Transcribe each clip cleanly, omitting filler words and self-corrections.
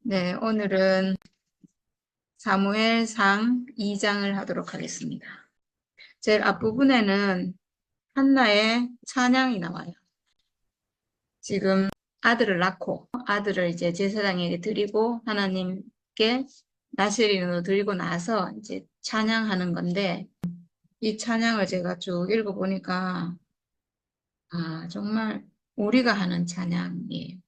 네, 오늘은 사무엘상 2장을 하도록 하겠습니다. 제일 앞부분에는 한나의 찬양이 나와요. 지금 아들을 낳고 아들을 이제 제사장에게 드리고 하나님께 나시린으로 드리고 나서 이제 찬양하는 건데, 이 찬양을 제가 쭉 읽어보니까 정말 우리가 하는 찬양이에요.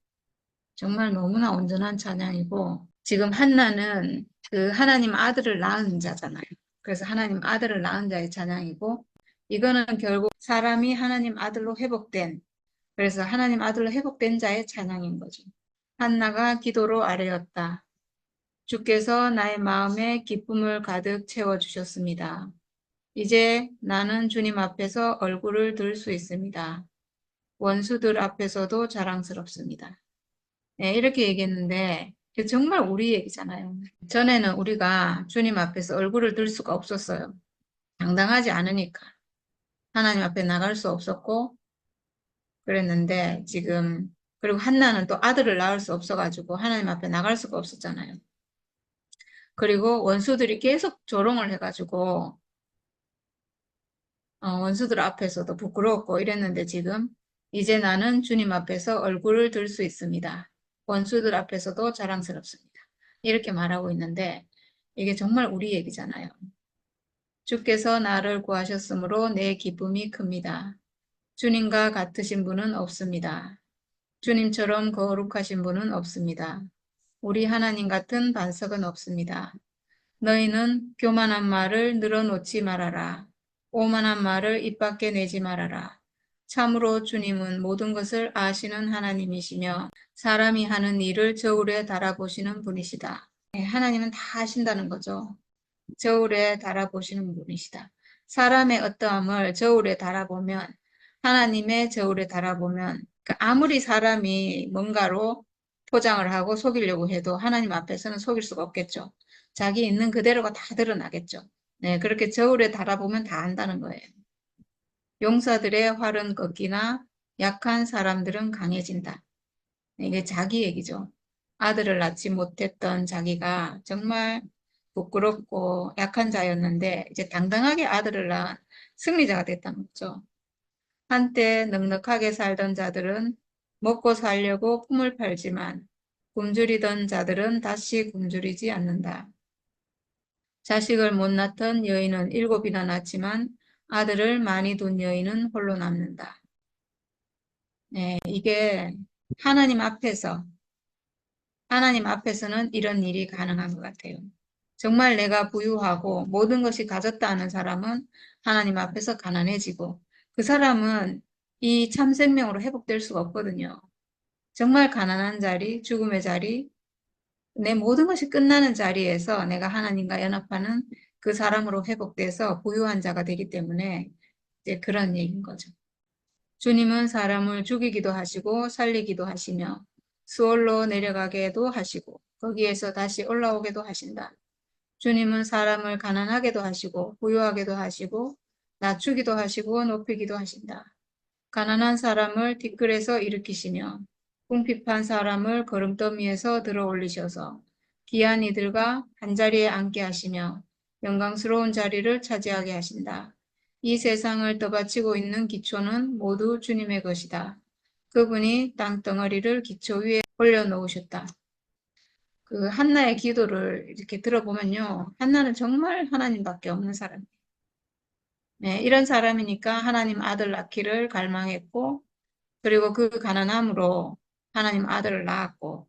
정말 너무나 온전한 찬양이고, 지금 한나는 그 하나님 아들을 낳은 자잖아요. 그래서 하나님 아들을 낳은 자의 찬양이고, 이거는 결국 사람이 하나님 아들로 회복된, 그래서 하나님 아들로 회복된 자의 찬양인 거죠. 한나가 기도로 아뢰었다. 주께서 나의 마음에 기쁨을 가득 채워주셨습니다. 이제 나는 주님 앞에서 얼굴을 들 수 있습니다. 원수들 앞에서도 자랑스럽습니다. 네, 이렇게 얘기했는데 정말 우리 얘기잖아요. 전에는 우리가 주님 앞에서 얼굴을 들 수가 없었어요. 당당하지 않으니까. 하나님 앞에 나갈 수 없었고 그랬는데, 지금 그리고 한나는 또 아들을 낳을 수 없어가지고 하나님 앞에 나갈 수가 없었잖아요. 그리고 원수들이 계속 조롱을 해가지고 원수들 앞에서도 부끄러웠고 이랬는데, 지금 이제 나는 주님 앞에서 얼굴을 들 수 있습니다. 원수들 앞에서도 자랑스럽습니다. 이렇게 말하고 있는데, 이게 정말 우리 얘기잖아요. 주께서 나를 구하셨으므로 내 기쁨이 큽니다. 주님과 같으신 분은 없습니다. 주님처럼 거룩하신 분은 없습니다. 우리 하나님 같은 반석은 없습니다. 너희는 교만한 말을 늘어놓지 말아라. 오만한 말을 입 밖에 내지 말아라. 참으로 주님은 모든 것을 아시는 하나님이시며 사람이 하는 일을 저울에 달아보시는 분이시다. 네, 하나님은 다 아신다는 거죠. 저울에 달아보시는 분이시다. 사람의 어떠함을 저울에 달아보면, 하나님의 저울에 달아보면, 아무리 사람이 뭔가로 포장을 하고 속이려고 해도 하나님 앞에서는 속일 수가 없겠죠. 자기 있는 그대로가 다 드러나겠죠. 네, 그렇게 저울에 달아보면 다 안다는 거예요. 용사들의 활은 꺾이나 약한 사람들은 강해진다. 이게 자기 얘기죠. 아들을 낳지 못했던 자기가 정말 부끄럽고 약한 자였는데, 이제 당당하게 아들을 낳은 승리자가 됐다는 거죠. 한때 넉넉하게 살던 자들은 먹고 살려고 품을 팔지만 굶주리던 자들은 다시 굶주리지 않는다. 자식을 못 낳던 여인은 7이나 낳지만 아들을 많이 둔 여인은 홀로 남는다. 네, 이게 하나님 앞에서는 이런 일이 가능한 것 같아요. 정말 내가 부유하고 모든 것이 가졌다 하는 사람은 하나님 앞에서 가난해지고, 그 사람은 이 참 생명으로 회복될 수가 없거든요. 정말 가난한 자리, 죽음의 자리, 내 모든 것이 끝나는 자리에서 내가 하나님과 연합하는 그 사람으로 회복돼서 부유한 자가 되기 때문에 이제 그런 얘기인 거죠. 주님은 사람을 죽이기도 하시고 살리기도 하시며 수월로 내려가게도 하시고 거기에서 다시 올라오게도 하신다. 주님은 사람을 가난하게도 하시고 부유하게도 하시고 낮추기도 하시고 높이기도 하신다. 가난한 사람을 티끌에서 일으키시며 궁핍한 사람을 거름더미에서 들어 올리셔서 귀한 이들과 한자리에 앉게 하시며 영광스러운 자리를 차지하게 하신다. 이 세상을 떠받치고 있는 기초는 모두 주님의 것이다. 그분이 땅덩어리를 기초 위에 올려놓으셨다. 그 한나의 기도를 이렇게 들어보면요, 한나는 정말 하나님밖에 없는 사람이에요. 네, 이런 사람이니까 하나님 아들 낳기를 갈망했고, 그리고 그 가난함으로 하나님 아들을 낳았고,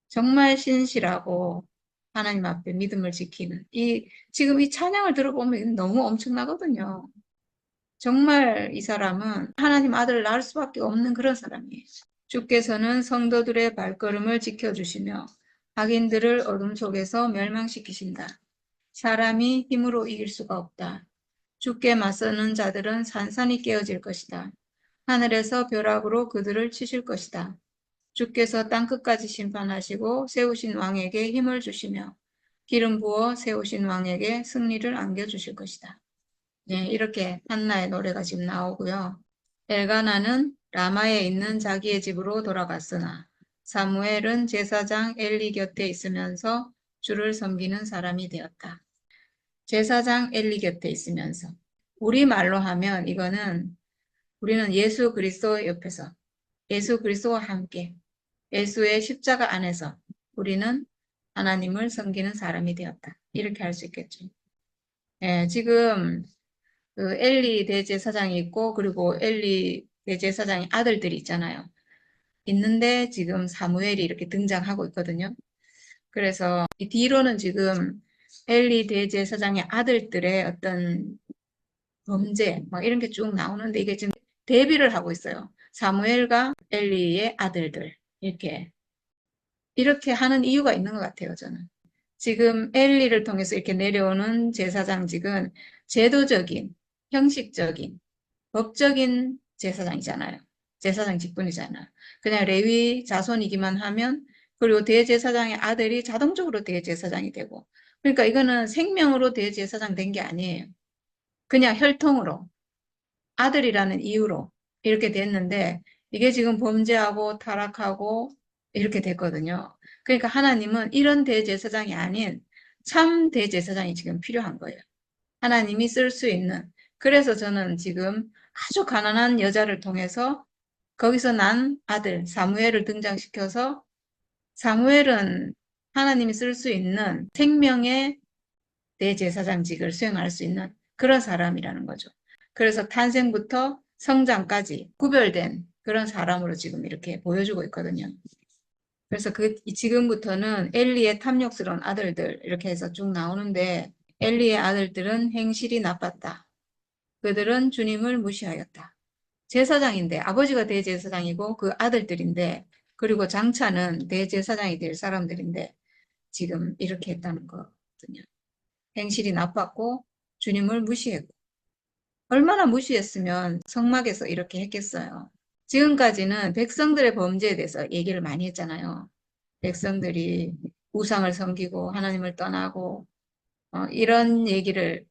정말 신실하고 하나님 앞에 믿음을 지키는, 지금 이 찬양을 들어보면 너무 엄청나거든요. 정말 이 사람은 하나님 아들을 낳을 수밖에 없는 그런 사람이에요. 주께서는 성도들의 발걸음을 지켜주시며 악인들을 어둠 속에서 멸망시키신다. 사람이 힘으로 이길 수가 없다. 주께 맞서는 자들은 산산이 깨어질 것이다. 하늘에서 벼락으로 그들을 치실 것이다. 주께서 땅끝까지 심판하시고 세우신 왕에게 힘을 주시며 기름 부어 세우신 왕에게 승리를 안겨주실 것이다. 네, 이렇게 한나의 노래가 지금 나오고요. 엘가나는 라마에 있는 자기의 집으로 돌아갔으나 사무엘은 제사장 엘리 곁에 있으면서 주를 섬기는 사람이 되었다. 제사장 엘리 곁에 있으면서. 우리말로 하면 이거는 우리는 예수 그리스도 옆에서, 예수 그리스도와 함께, 예수의 십자가 안에서 우리는 하나님을 섬기는 사람이 되었다. 이렇게 할 수 있겠죠. 예, 지금 그 엘리 대제사장이 있고 그리고 엘리 대제사장의 아들들이 있잖아요. 있는데 지금 사무엘이 이렇게 등장하고 있거든요. 그래서 이 뒤로는 지금 엘리 대제사장의 아들들의 어떤 범죄 막 이런 게 쭉 나오는데 이게 지금 대비를 하고 있어요. 사무엘과 엘리의 아들들 이렇게 하는 이유가 있는 것 같아요, 저는. 지금 엘리를 통해서 이렇게 내려오는 제사장직은 제도적인, 형식적인, 법적인 제사장이잖아요. 제사장 직분이잖아요. 그냥 레위 자손이기만 하면 그리고 대제사장의 아들이 자동적으로 대제사장이 되고 그러니까 이거는 생명으로 대제사장 된 게 아니에요. 그냥 혈통으로 아들이라는 이유로 이렇게 됐는데 이게 지금 범죄하고 타락하고 이렇게 됐거든요. 그러니까 하나님은 이런 대제사장이 아닌 참 대제사장이 지금 필요한 거예요. 하나님이 쓸 수 있는. 그래서 저는 지금 아주 가난한 여자를 통해서 거기서 난 아들 사무엘을 등장시켜서 사무엘은 하나님이 쓸 수 있는 생명의 대제사장직을 수행할 수 있는 그런 사람이라는 거죠. 그래서 탄생부터 성장까지 구별된 그런 사람으로 지금 이렇게 보여주고 있거든요. 그래서 지금부터는 엘리의 탐욕스러운 아들들 이렇게 해서 쭉 나오는데 엘리의 아들들은 행실이 나빴다. 그들은 주님을 무시하였다. 제사장인데 아버지가 대제사장이고 그 아들들인데 그리고 장차는 대제사장이 될 사람들인데 지금 이렇게 했다는 거거든요. 행실이 나빴고 주님을 무시했고 얼마나 무시했으면 성막에서 이렇게 했겠어요. 지금까지는 백성들의 범죄에 대해서 얘기를 많이 했잖아요. 백성들이 우상을 섬기고 하나님을 떠나고 이런 얘기를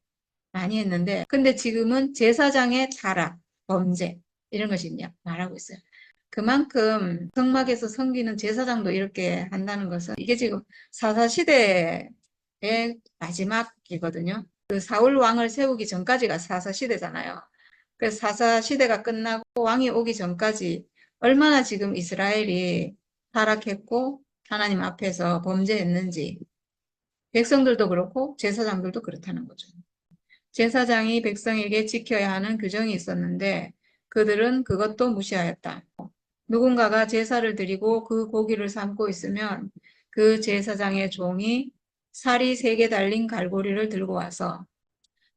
많이 했는데 근데 지금은 제사장의 타락, 범죄 이런 것이 말하고 있어요. 그만큼 성막에서 섬기는 제사장도 이렇게 한다는 것은 이게 지금 사사시대의 마지막이거든요. 그 사울 왕을 세우기 전까지가 사사시대잖아요. 그래서 사사시대가 끝나고 왕이 오기 전까지 얼마나 지금 이스라엘이 타락했고 하나님 앞에서 범죄했는지 백성들도 그렇고 제사장들도 그렇다는 거죠. 제사장이 백성에게 지켜야 하는 규정이 있었는데 그들은 그것도 무시하였다. 누군가가 제사를 드리고 그 고기를 삶고 있으면 그 제사장의 종이 살이 3개 달린 갈고리를 들고 와서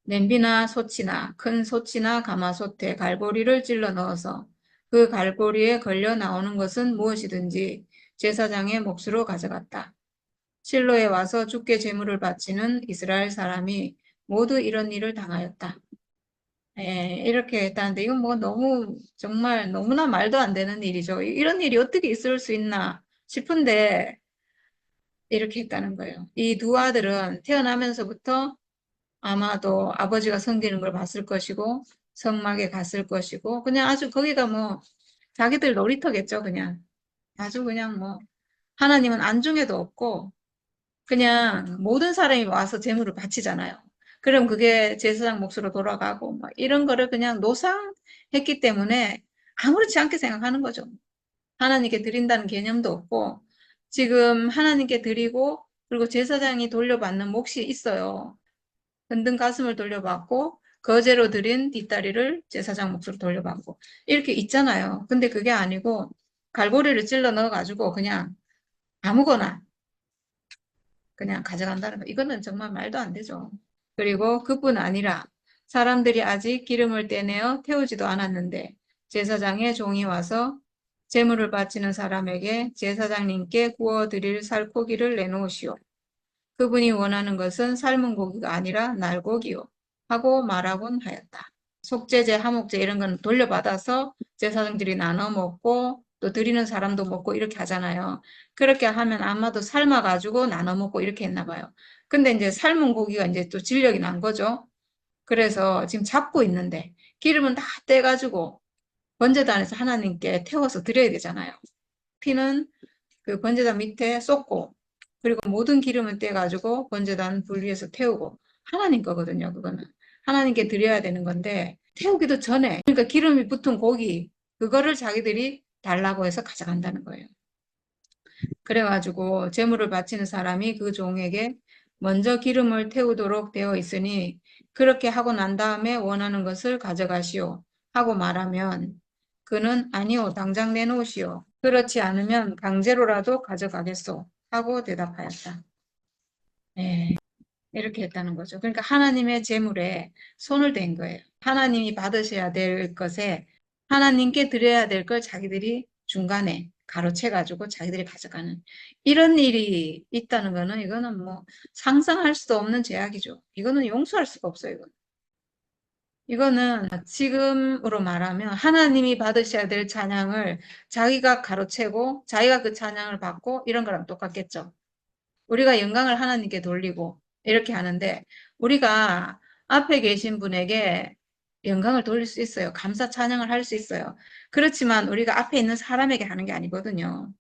냄비나 솥이나 큰 솥이나 가마솥에 갈고리를 찔러 넣어서 그 갈고리에 걸려 나오는 것은 무엇이든지 제사장의 몫으로 가져갔다. 실로에 와서 주께 제물을 바치는 이스라엘 사람이 모두 이런 일을 당하였다. 예, 이렇게 했다는데 이건 뭐 너무 정말 너무나 말도 안 되는 일이죠. 이런 일이 어떻게 있을 수 있나 싶은데 이렇게 했다는 거예요. 이 두 아들은 태어나면서부터 아마도 아버지가 섬기는 걸 봤을 것이고 성막에 갔을 것이고 그냥 아주 거기가 뭐 자기들 놀이터겠죠. 그냥 아주 그냥 뭐 하나님은 안중에도 없고 그냥 모든 사람이 와서 제물을 바치잖아요. 그럼 그게 제사장 몫으로 돌아가고 막 이런 거를 그냥 노상했기 때문에 아무렇지 않게 생각하는 거죠. 하나님께 드린다는 개념도 없고 지금 하나님께 드리고 그리고 제사장이 돌려받는 몫이 있어요. 흔든 가슴을 돌려받고 거제로 드린 뒷다리를 제사장 몫으로 돌려받고 이렇게 있잖아요. 근데 그게 아니고 갈고리를 찔러 넣어가지고 그냥 아무거나 그냥 가져간다는 거. 이거는 정말 말도 안 되죠. 그리고 그뿐 아니라 사람들이 아직 기름을 떼내어 태우지도 않았는데 제사장의 종이 와서 제물을 바치는 사람에게 제사장님께 구워드릴 살코기를 내놓으시오. 그분이 원하는 것은 삶은 고기가 아니라 날고기요. 하고 말하곤 하였다. 속죄제, 하목제 이런 건 돌려받아서 제사장들이 나눠 먹고 또 드리는 사람도 먹고 이렇게 하잖아요. 그렇게 하면 아마도 삶아가지고 나눠 먹고 이렇게 했나 봐요. 근데 이제 삶은 고기가 이제 또 진력이 난 거죠. 그래서 지금 잡고 있는데 기름은 다 떼가지고 번제단에서 하나님께 태워서 드려야 되잖아요. 피는 그 번제단 밑에 쏟고, 그리고 모든 기름을 떼가지고 번제단 불 위에서 태우고, 하나님 거거든요, 그거는. 하나님께 드려야 되는 건데, 태우기도 전에, 그러니까 기름이 붙은 고기, 그거를 자기들이 달라고 해서 가져간다는 거예요. 그래가지고 제물을 바치는 사람이 그 종에게 먼저 기름을 태우도록 되어 있으니 그렇게 하고 난 다음에 원하는 것을 가져가시오 하고 말하면 그는 아니요 당장 내놓으시오. 그렇지 않으면 강제로라도 가져가겠소 하고 대답하였다. 네, 이렇게 했다는 거죠. 그러니까 하나님의 제물에 손을 댄 거예요. 하나님이 받으셔야 될 것에 하나님께 드려야 될 걸 자기들이 중간에 가로채가지고 자기들이 가져가는 이런 일이 있다는 거는 이거는 뭐 상상할 수도 없는 죄악이죠. 이거는 용서할 수가 없어요. 이거는 지금으로 말하면 하나님이 받으셔야 될 찬양을 자기가 가로채고 자기가 그 찬양을 받고 이런 거랑 똑같겠죠. 우리가 영광을 하나님께 돌리고 이렇게 하는데 우리가 앞에 계신 분에게 영광을 돌릴 수 있어요. 감사 찬양을 할 수 있어요. 그렇지만 우리가 앞에 있는 사람에게 하는 게 아니거든요.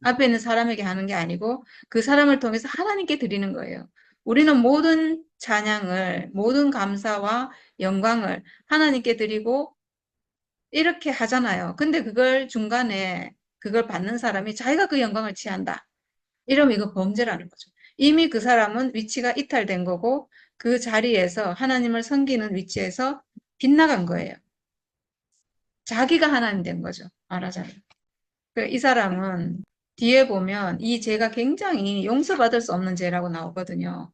앞에 있는 사람에게 하는 게 아니고 그 사람을 통해서 하나님께 드리는 거예요. 우리는 모든 찬양을, 모든 감사와 영광을 하나님께 드리고 이렇게 하잖아요. 근데 그걸 중간에 그걸 받는 사람이 자기가 그 영광을 취한다. 이러면 이거 범죄라는 거죠. 이미 그 사람은 위치가 이탈된 거고 그 자리에서 하나님을 섬기는 위치에서 빗나간 거예요. 자기가 하나님 된 거죠. 말하자면. 이 사람은 뒤에 보면 이 죄가 굉장히 용서받을 수 없는 죄라고 나오거든요.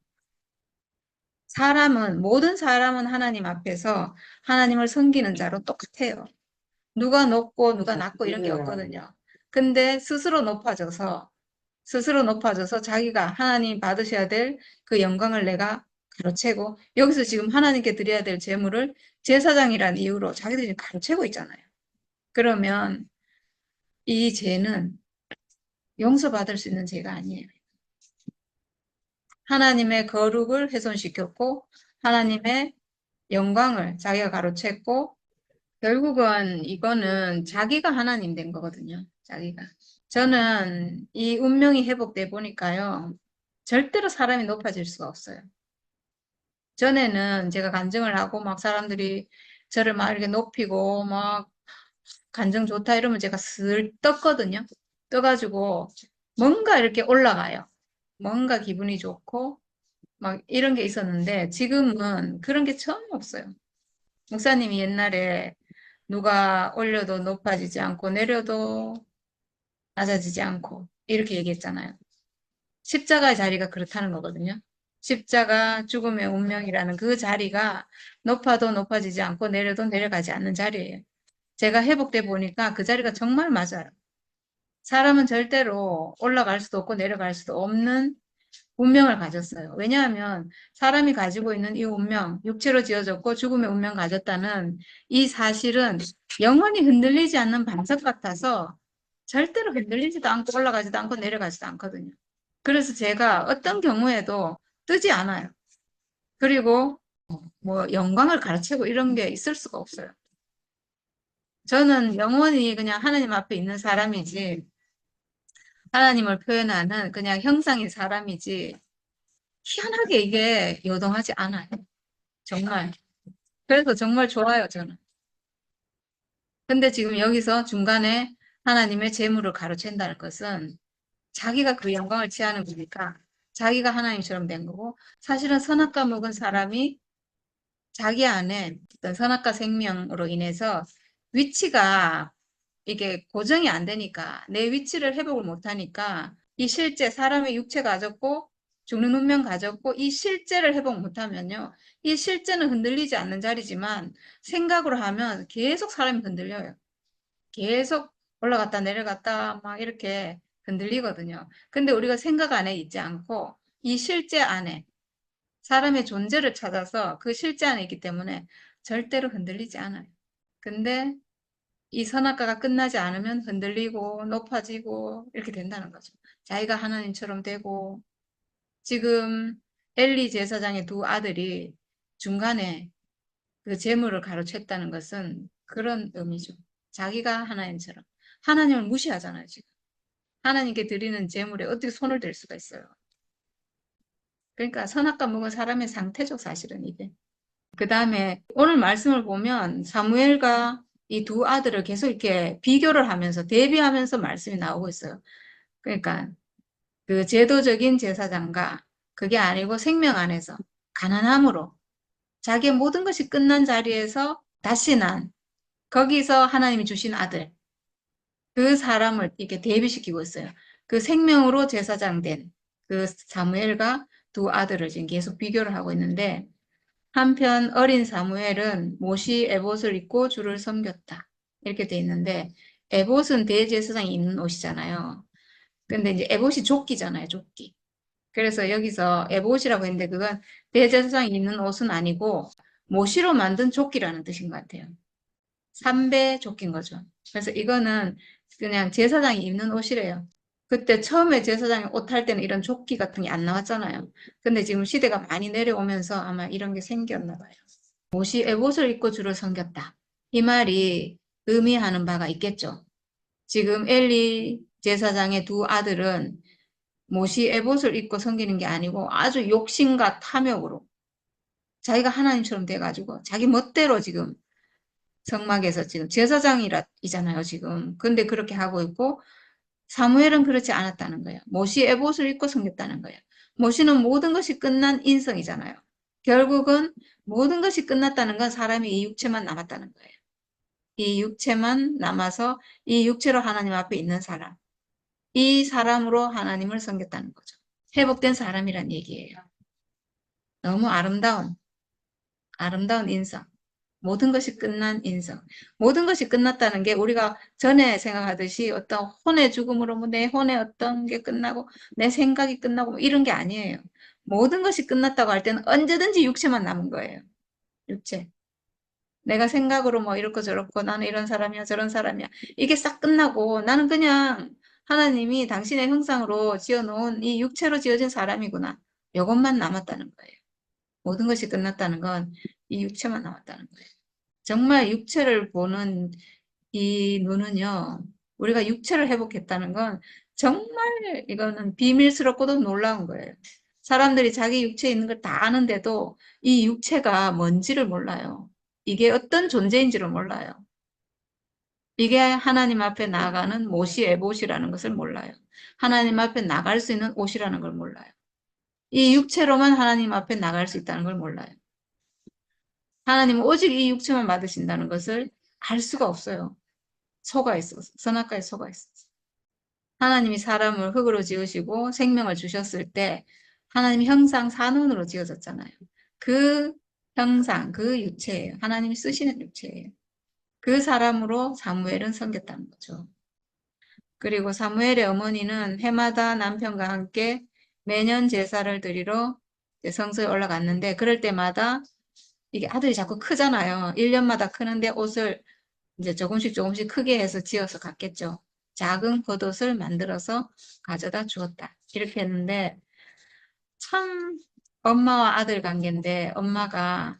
모든 사람은 하나님 앞에서 하나님을 섬기는 자로 똑같아요. 누가 높고 누가 낮고 이런 게 없거든요. 근데 스스로 높아져서 자기가 하나님 받으셔야 될 그 영광을 내가 가로채고 여기서 지금 하나님께 드려야 될 제물을 제사장이라는 이유로 자기들이 가로채고 있잖아요. 그러면 이 죄는 용서받을 수 있는 죄가 아니에요. 하나님의 거룩을 훼손시켰고 하나님의 영광을 자기가 가로챘고 결국은 이거는 자기가 하나님 된 거거든요. 자기가. 저는 이 운명이 회복돼 보니까요. 절대로 사람이 높아질 수가 없어요. 전에는 제가 간증을 하고 막 사람들이 저를 막 이렇게 높이고 막 간증 좋다 이러면 제가 슬 떴거든요. 떠가지고 뭔가 이렇게 올라가요. 뭔가 기분이 좋고 막 이런 게 있었는데 지금은 그런 게 전혀 없어요. 목사님이 옛날에 누가 올려도 높아지지 않고 내려도 낮아지지 않고 이렇게 얘기했잖아요. 십자가의 자리가 그렇다는 거거든요. 십자가 죽음의 운명이라는 그 자리가 높아도 높아지지 않고 내려도 내려가지 않는 자리예요. 제가 회복돼 보니까 그 자리가 정말 맞아요. 사람은 절대로 올라갈 수도 없고 내려갈 수도 없는 운명을 가졌어요. 왜냐하면 사람이 가지고 있는 이 운명, 육체로 지어졌고 죽음의 운명 가졌다는 이 사실은 영원히 흔들리지 않는 반석 같아서 절대로 흔들리지도 않고 올라가지도 않고 내려가지도 않거든요. 그래서 제가 어떤 경우에도 뜨지 않아요. 그리고 뭐 영광을 가르치고 이런 게 있을 수가 없어요. 저는 영원히 그냥 하나님 앞에 있는 사람이지 하나님을 표현하는 그냥 형상인 사람이지 희한하게 이게 요동하지 않아요. 정말. 그래서 정말 좋아요, 저는. 근데 지금 여기서 중간에 하나님의 재물을 가로챈다는 것은 자기가 그 영광을 취하는 거니까 자기가 하나님처럼 된 거고 사실은 선악과 먹은 사람이 자기 안에 어떤 선악과 생명으로 인해서 위치가 이게 고정이 안 되니까 내 위치를 회복을 못 하니까 이 실제 사람의 육체 가졌고 죽는 운명 가졌고 이 실제를 회복 못 하면요. 이 실제는 흔들리지 않는 자리지만 생각으로 하면 계속 사람이 흔들려요. 계속 올라갔다 내려갔다 막 이렇게 흔들리거든요. 근데 우리가 생각 안에 있지 않고 이 실제 안에 사람의 존재를 찾아서 그 실제 안에 있기 때문에 절대로 흔들리지 않아요. 근데 이 선악과가 끝나지 않으면 흔들리고 높아지고 이렇게 된다는 거죠. 자기가 하나님처럼 되고 지금 엘리 제사장의 두 아들이 중간에 그 재물을 가로챘다는 것은 그런 의미죠. 자기가 하나님처럼. 하나님을 무시하잖아요, 지금. 하나님께 드리는 제물에 어떻게 손을 댈 수가 있어요. 그러니까 선악과 먹은 사람의 상태죠, 사실은 이게. 그 다음에 오늘 말씀을 보면 사무엘과 이 두 아들을 계속 이렇게 비교를 하면서 대비하면서 말씀이 나오고 있어요. 그러니까 그 제도적인 제사장과 그게 아니고 생명 안에서 가난함으로 자기의 모든 것이 끝난 자리에서 다시 난 거기서 하나님이 주신 아들 그 사람을 이렇게 대비시키고 있어요. 그 생명으로 제사장 된 그 사무엘과 두 아들을 지금 계속 비교를 하고 있는데 한편 어린 사무엘은 못이 에봇을 입고 주를 섬겼다. 이렇게 돼 있는데 에봇은 대제사장이 입는 옷이잖아요. 근데 이제 에봇이 조끼잖아요, 조끼. 그래서 여기서 에봇이라고 했는데 그건 대제사장이 입는 옷은 아니고 모시로 만든 조끼라는 뜻인 것 같아요. 삼배 조끼인 거죠. 그래서 이거는 그냥 제사장이 입는 옷이래요. 그때 처음에 제사장이 옷 할 때는 이런 조끼 같은 게 안 나왔잖아요. 근데 지금 시대가 많이 내려오면서 아마 이런 게 생겼나 봐요. 못이 에봇을 입고 주를 섬겼다. 이 말이 의미하는 바가 있겠죠. 지금 엘리 제사장의 두 아들은 못이 에봇을 입고 섬기는 게 아니고 아주 욕심과 탐욕으로 자기가 하나님처럼 돼가지고 자기 멋대로 지금 성막에서 지금 제사장이잖아요, 지금. 근데 그렇게 하고 있고 사무엘은 그렇지 않았다는 거예요. 못이 에봇을 입고 섬겼다는 거예요. 못이는 모든 것이 끝난 인성이잖아요. 결국은 모든 것이 끝났다는 건 사람이 이 육체만 남았다는 거예요. 이 육체만 남아서 이 육체로 하나님 앞에 있는 사람. 이 사람으로 하나님을 섬겼다는 거죠. 회복된 사람이란 얘기예요. 너무 아름다운 인성. 모든 것이 끝난 인성. 모든 것이 끝났다는 게 우리가 전에 생각하듯이 어떤 혼의 죽음으로 뭐 내 혼의 어떤 게 끝나고 내 생각이 끝나고 뭐 이런 게 아니에요. 모든 것이 끝났다고 할 때는 언제든지 육체만 남은 거예요. 육체. 내가 생각으로 뭐 이렇고 저렇고 나는 이런 사람이야 저런 사람이야. 이게 싹 끝나고 나는 그냥 하나님이 당신의 형상으로 지어놓은 이 육체로 지어진 사람이구나. 이것만 남았다는 거예요. 모든 것이 끝났다는 건 이 육체만 남았다는 거예요. 정말 육체를 보는 이 눈은요, 우리가 육체를 회복했다는 건 정말 이거는 비밀스럽고도 놀라운 거예요. 사람들이 자기 육체에 있는 걸 다 아는데도 이 육체가 뭔지를 몰라요. 이게 어떤 존재인지를 몰라요. 이게 하나님 앞에 나가는 못이 에봇이라는 것을 몰라요. 하나님 앞에 나갈 수 있는 옷이라는 걸 몰라요. 이 육체로만 하나님 앞에 나갈 수 있다는 걸 몰라요. 하나님은 오직 이 육체만 받으신다는 것을 알 수가 없어요. 속아 있어서, 선악과에 속아 있어서. 하나님이 사람을 흙으로 지으시고 생명을 주셨을 때 하나님 형상 산원으로 지어졌잖아요. 그 형상, 그 육체예요. 하나님이 쓰시는 육체예요. 그 사람으로 사무엘은 섬겼다는 거죠. 그리고 사무엘의 어머니는 해마다 남편과 함께 매년 제사를 드리러 성소에 올라갔는데 그럴 때마다 이게 아들이 자꾸 크잖아요. 1년마다 크는데 옷을 이제 조금씩 크게 해서 지어서 갔겠죠. 작은 겉옷을 만들어서 가져다 주었다. 이렇게 했는데 참 엄마와 아들 관계인데 엄마가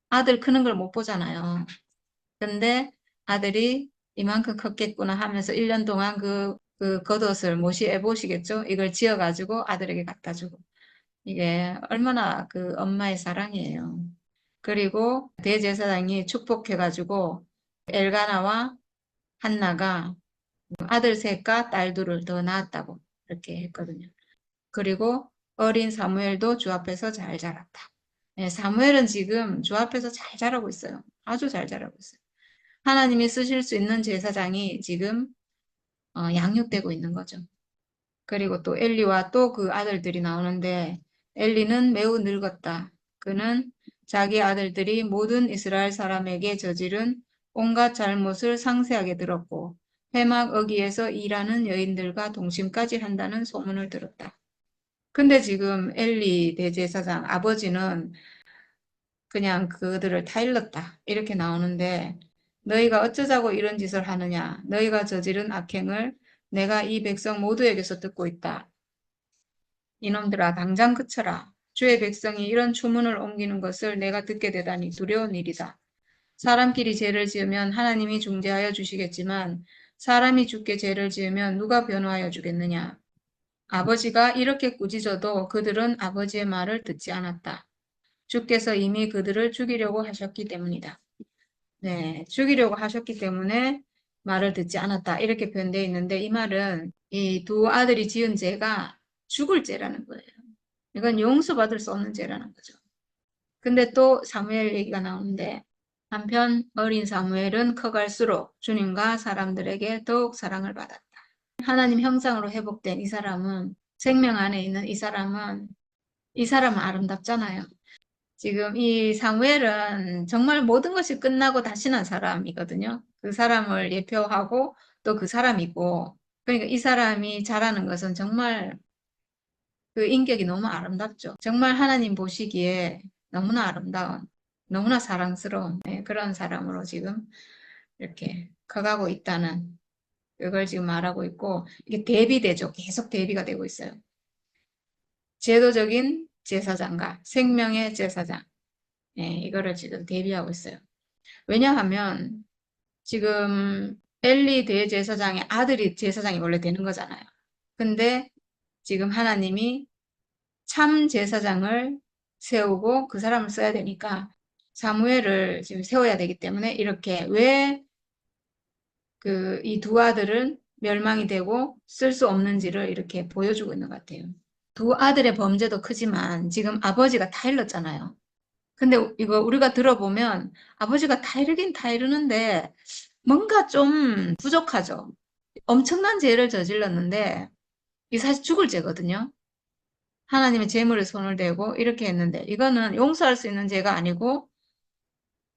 아들 크는 걸 못 보잖아요. 근데 아들이 이만큼 컸겠구나 하면서 1년 동안 그 겉옷을 못이 보시겠죠? 이걸 지어가지고 아들에게 갖다 주고. 이게 얼마나 그 엄마의 사랑이에요. 그리고 대제사장이 축복해가지고 엘가나와 한나가 아들 셋과 딸 둘을 더 낳았다고 이렇게 했거든요. 그리고 어린 사무엘도 주 앞에서 잘 자랐다. 네, 사무엘은 지금 주 앞에서 잘 자라고 있어요. 아주 잘 자라고 있어요. 하나님이 쓰실 수 있는 제사장이 지금 양육되고 있는 거죠. 그리고 또 엘리와 또 그 아들들이 나오는데 엘리는 매우 늙었다. 그는 자기 아들들이 모든 이스라엘 사람에게 저지른 온갖 잘못을 상세하게 들었고 회막 어귀에서 일하는 여인들과 동침까지 한다는 소문을 들었다. 근데 지금 엘리 대제사장 아버지는 그냥 그들을 타일렀다. 이렇게 나오는데 너희가 어쩌자고 이런 짓을 하느냐. 너희가 저지른 악행을 내가 이 백성 모두에게서 듣고 있다. 이놈들아 당장 그쳐라. 주의 백성이 이런 추문을 옮기는 것을 내가 듣게 되다니 두려운 일이다. 사람끼리 죄를 지으면 하나님이 중재하여 주시겠지만 사람이 주께 죄를 지으면 누가 변호하여 주겠느냐? 아버지가 이렇게 꾸짖어도 그들은 아버지의 말을 듣지 않았다. 주께서 이미 그들을 죽이려고 하셨기 때문이다. 네, 죽이려고 하셨기 때문에 말을 듣지 않았다. 이렇게 표현되어 있는데 이 말은 이 두 아들이 지은 죄가 죽을 죄라는 거예요. 이건 용서받을 수 없는 죄라는 거죠. 근데 또 사무엘 얘기가 나오는데 한편 어린 사무엘은 커갈수록 주님과 사람들에게 더욱 사랑을 받았다. 하나님 형상으로 회복된 이 사람은 생명 안에 있는 이 사람은 아름답잖아요. 지금 이 사무엘은 정말 모든 것이 끝나고 다시 난 사람이거든요. 그 사람을 예표하고 또 그 사람이고 그러니까 이 사람이 잘하는 것은 정말 그 인격이 너무 아름답죠. 정말 하나님 보시기에 너무나 아름다운, 너무나 사랑스러운 그런 사람으로 지금 이렇게 커가고 있다는 그걸 지금 말하고 있고 이게 대비되죠. 계속 대비가 되고 있어요. 제도적인 제사장과 생명의 제사장. 이거를 지금 대비하고 있어요. 왜냐하면 지금 엘리 대제사장의 아들이 제사장이 원래 되는 거잖아요. 근데 지금 하나님이 참 제사장을 세우고 그 사람을 써야 되니까 사무엘을 지금 세워야 되기 때문에 이렇게 왜 이 두 아들은 멸망이 되고 쓸 수 없는지를 이렇게 보여주고 있는 것 같아요. 두 아들의 범죄도 크지만 지금 아버지가 다 일렀잖아요. 근데 이거 우리가 들어보면 아버지가 다 이르긴 다 이르는데 뭔가 좀 부족하죠. 엄청난 죄를 저질렀는데 이 사실 죽을 죄거든요. 하나님의 재물에 손을 대고 이렇게 했는데 이거는 용서할 수 있는 죄가 아니고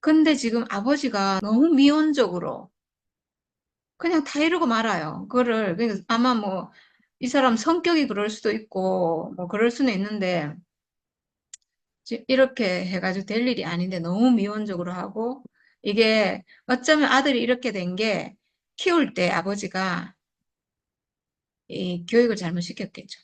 근데 지금 아버지가 너무 미온적으로 그냥 다 이러고 말아요. 그거를 그러니까 아마 뭐 이 사람 성격이 그럴 수도 있고 뭐 그럴 수는 있는데 이렇게 해가지고 될 일이 아닌데 너무 미온적으로 하고 이게 어쩌면 아들이 이렇게 된 게 키울 때 아버지가 이 교육을 잘못 시켰겠죠.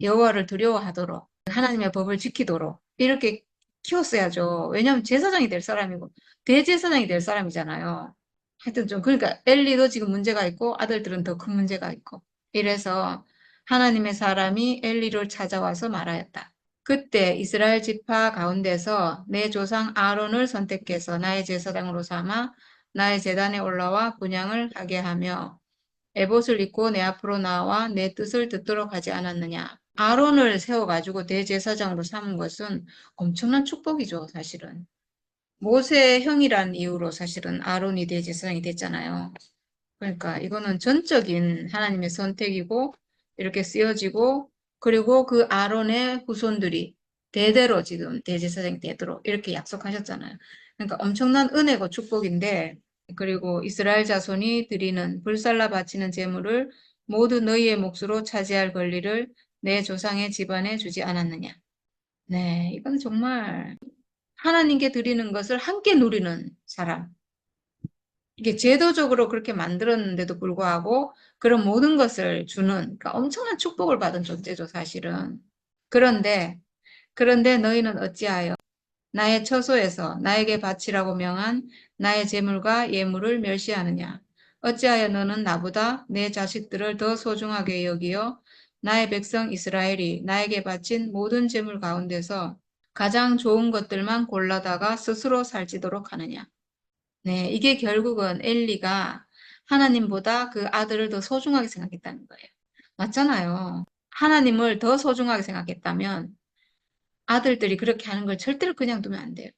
여호와를 두려워하도록 하나님의 법을 지키도록 이렇게 키웠어야죠. 왜냐하면 제사장이 될 사람이고 대제사장이 될 사람이잖아요. 하여튼 좀 그러니까 엘리도 지금 문제가 있고 아들들은 더 큰 문제가 있고 이래서 하나님의 사람이 엘리를 찾아와서 말하였다. 그때 이스라엘 지파 가운데서 내 조상 아론을 선택해서 나의 제사장으로 삼아 나의 제단에 올라와 분향을 하게 하며 에봇을 입고 내 앞으로 나와 내 뜻을 듣도록 하지 않았느냐. 아론을 세워가지고 대제사장으로 삼은 것은 엄청난 축복이죠, 사실은. 모세의 형이란 이유로 사실은 아론이 대제사장이 됐잖아요. 그러니까 이거는 전적인 하나님의 선택이고 이렇게 쓰여지고 그리고 그 아론의 후손들이 대대로 지금 대제사장이 되도록 이렇게 약속하셨잖아요. 그러니까 엄청난 은혜고 축복인데 그리고 이스라엘 자손이 드리는 불살라 바치는 제물을 모두 너희의 몫으로 차지할 권리를 내 조상의 집안에 주지 않았느냐. 네, 이건 정말 하나님께 드리는 것을 함께 누리는 사람. 이게 제도적으로 그렇게 만들었는데도 불구하고 그런 모든 것을 주는 그러니까 엄청난 축복을 받은 존재죠, 사실은. 그런데 너희는 어찌하여 나의 처소에서 나에게 바치라고 명한 나의 재물과 예물을 멸시하느냐? 어찌하여 너는 나보다 내 자식들을 더 소중하게 여기어 나의 백성 이스라엘이 나에게 바친 모든 재물 가운데서 가장 좋은 것들만 골라다가 스스로 살찌도록 하느냐? 네, 이게 결국은 엘리가 하나님보다 그 아들을 더 소중하게 생각했다는 거예요. 맞잖아요. 하나님을 더 소중하게 생각했다면 아들들이 그렇게 하는 걸 절대로 그냥 두면 안 돼요.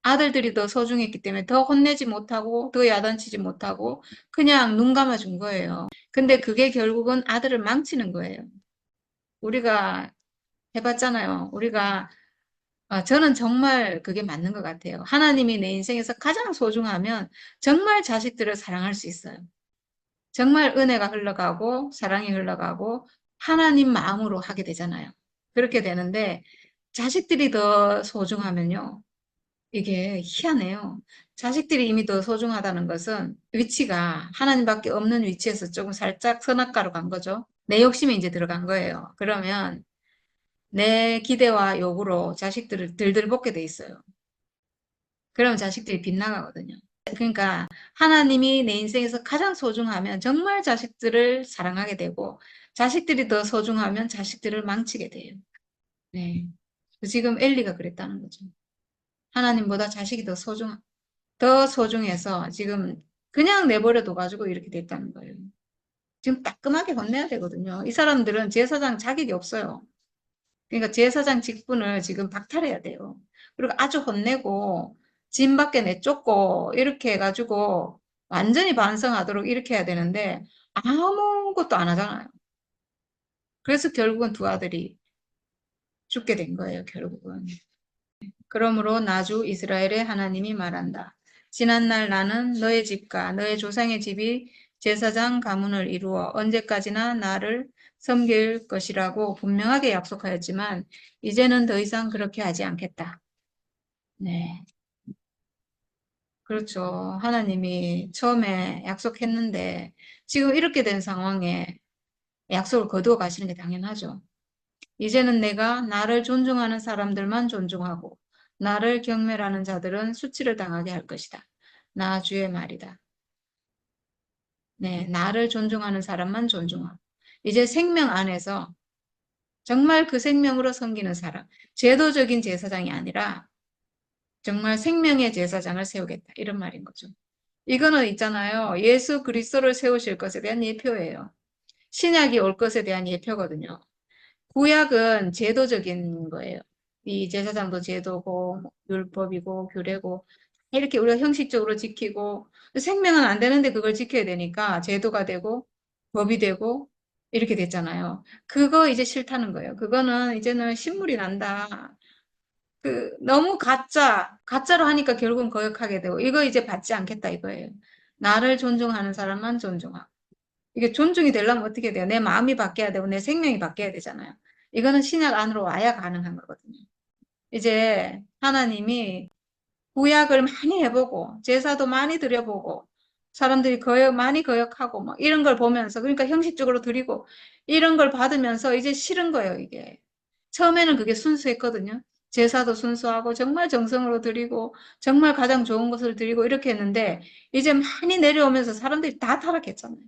아들들이 더 소중했기 때문에 더 혼내지 못하고 더 야단치지 못하고 그냥 눈 감아준 거예요. 근데 그게 결국은 아들을 망치는 거예요. 우리가 해봤잖아요. 저는 정말 그게 맞는 것 같아요. 하나님이 내 인생에서 가장 소중하면 정말 자식들을 사랑할 수 있어요. 정말 은혜가 흘러가고 사랑이 흘러가고 하나님 마음으로 하게 되잖아요. 그렇게 되는데 자식들이 더 소중하면요. 이게 희한해요. 자식들이 이미 더 소중하다는 것은 위치가 하나님밖에 없는 위치에서 조금 살짝 선악가로 간 거죠. 내 욕심이 이제 들어간 거예요. 그러면 내 기대와 요구로 자식들을 들들 볶게 돼 있어요. 그러면 자식들이 빗나가거든요. 그러니까 하나님이 내 인생에서 가장 소중하면 정말 자식들을 사랑하게 되고 자식들이 더 소중하면 자식들을 망치게 돼요. 네. 지금 엘리가 그랬다는 거죠. 하나님보다 자식이 더 소중해서 지금 그냥 내버려둬 가지고 이렇게 됐다는 거예요. 지금 따끔하게 혼내야 되거든요. 이 사람들은 제사장 자격이 없어요. 그러니까 제사장 직분을 지금 박탈해야 돼요. 그리고 아주 혼내고 진 밖에 내쫓고 이렇게 해가지고 완전히 반성하도록 이렇게 해야 되는데 아무것도 안 하잖아요. 그래서 결국은 두 아들이 죽게 된 거예요, 결국은. 그러므로 나주 이스라엘의 하나님이 말한다. 지난날 나는 너의 집과 너의 조상의 집이 제사장 가문을 이루어 언제까지나 나를 섬길 것이라고 분명하게 약속하였지만 이제는 더 이상 그렇게 하지 않겠다. 네. 그렇죠. 하나님이 처음에 약속했는데 지금 이렇게 된 상황에 약속을 거두어 가시는 게 당연하죠. 이제는 내가 나를 존중하는 사람들만 존중하고 나를 경멸하는 자들은 수치를 당하게 할 것이다. 나 주의 말이다. 네, 나를 존중하는 사람만 존중하고 이제 생명 안에서 정말 그 생명으로 섬기는 사람, 제도적인 제사장이 아니라 정말 생명의 제사장을 세우겠다. 이런 말인 거죠. 이거는 있잖아요. 예수 그리스도를 세우실 것에 대한 예표예요. 신약이 올 것에 대한 예표거든요. 구약은 제도적인 거예요. 이 제사장도 제도고 율법이고 규례고 이렇게 우리가 형식적으로 지키고 생명은 안 되는데 그걸 지켜야 되니까 제도가 되고 법이 되고 이렇게 됐잖아요. 그거 이제 싫다는 거예요. 그거는 이제는 신물이 난다. 너무 가짜로 하니까 결국은 거역하게 되고 이거 이제 받지 않겠다 이거예요. 나를 존중하는 사람만 존중하고. 이게 존중이 되려면 어떻게 돼요? 내 마음이 바뀌어야 되고 내 생명이 바뀌어야 되잖아요. 이거는 신약 안으로 와야 가능한 거거든요. 이제 하나님이 구약을 많이 해보고 제사도 많이 드려보고 사람들이 많이 거역하고 막 이런 걸 보면서 그러니까 형식적으로 드리고 이런 걸 받으면서 이제 싫은 거예요, 이게. 처음에는 그게 순수했거든요. 제사도 순수하고 정말 정성으로 드리고 정말 가장 좋은 것을 드리고 이렇게 했는데 이제 많이 내려오면서 사람들이 다 타락했잖아요.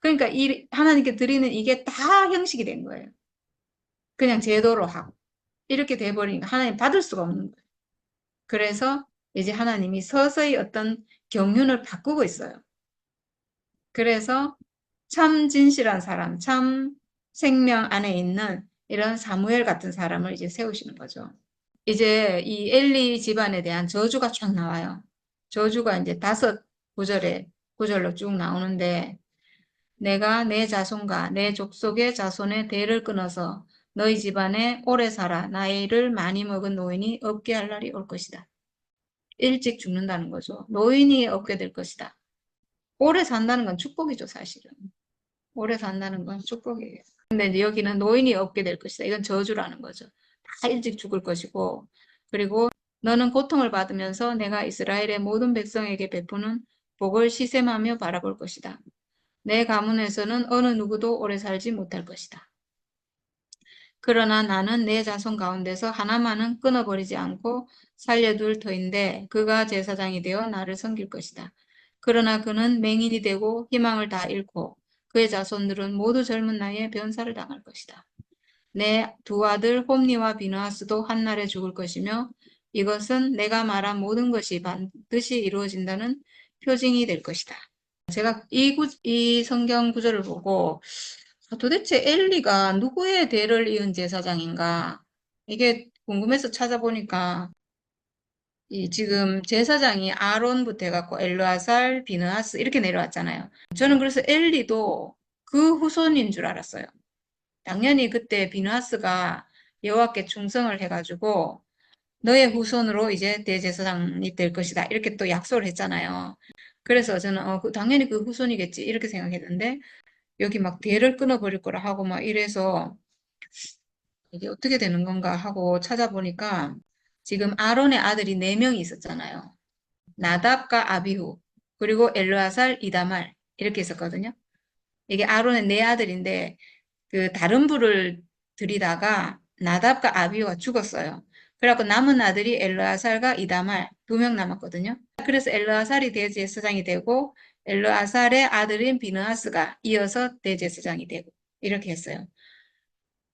그러니까 하나님께 드리는 이게 다 형식이 된 거예요. 그냥 제도로 하고 이렇게 돼버리니까 하나님 받을 수가 없는 거예요. 그래서 이제 하나님이 서서히 어떤 경륜을 바꾸고 있어요. 그래서 참 진실한 사람, 참 생명 안에 있는 이런 사무엘 같은 사람을 이제 세우시는 거죠. 이제 이 엘리 집안에 대한 저주가 쫙 나와요. 저주가 이제 5구절로 쭉 나오는데 내가 내 자손과 내 족속의 자손의 대를 끊어서 너희 집안에 오래 살아 나의 일을 많이 먹은 노인이 없게 할 날이 올 것이다. 일찍 죽는다는 거죠. 노인이 없게 될 것이다. 오래 산다는 건 축복이죠, 사실은. 오래 산다는 건 축복이에요. 근데 이제 여기는 노인이 없게 될 것이다. 이건 저주라는 거죠. 다 일찍 죽을 것이고, 그리고 너는 고통을 받으면서 내가 이스라엘의 모든 백성에게 베푸는 복을 시샘하며 바라볼 것이다. 내 가문에서는 어느 누구도 오래 살지 못할 것이다. 그러나 나는 내 자손 가운데서 하나만은 끊어버리지 않고 살려둘 터인데 그가 제사장이 되어 나를 섬길 것이다. 그러나 그는 맹인이 되고 희망을 다 잃고 그의 자손들은 모두 젊은 나이에 변사를 당할 것이다. 내 두 아들 홈니와 비느하스도 한날에 죽을 것이며 이것은 내가 말한 모든 것이 반드시 이루어진다는 표징이 될 것이다. 제가 이 성경 구절을 보고 도대체 엘리가 누구의 대를 이은 제사장인가? 이게 궁금해서 찾아보니까 지금 제사장이 아론부터 해갖고 엘르아살, 비느하스 이렇게 내려왔잖아요. 저는 그래서 엘리도 그 후손인 줄 알았어요. 당연히 그때 비느하스가 여호와께 충성을 해가지고 너의 후손으로 이제 대제사장이 될 것이다. 이렇게 또 약속을 했잖아요. 그래서 저는 당연히 그 후손이겠지 이렇게 생각했는데 여기 막 대를 끊어버릴 거라 하고 막 이래서 이게 어떻게 되는 건가 하고 찾아보니까 지금 아론의 아들이 4명이 있었잖아요. 나답과 아비후 그리고 엘르아살, 이다말 이렇게 있었거든요. 이게 아론의 4아들인데 그 다른 불을 들이다가 나답과 아비후가 죽었어요. 그래갖고 남은 아들이 엘르아살과 이다말 2명 남았거든요. 그래서 엘르아살이 대제사장이 되고 엘르아살의 아들인 비느하스가 이어서 대제사장이 되고 이렇게 했어요.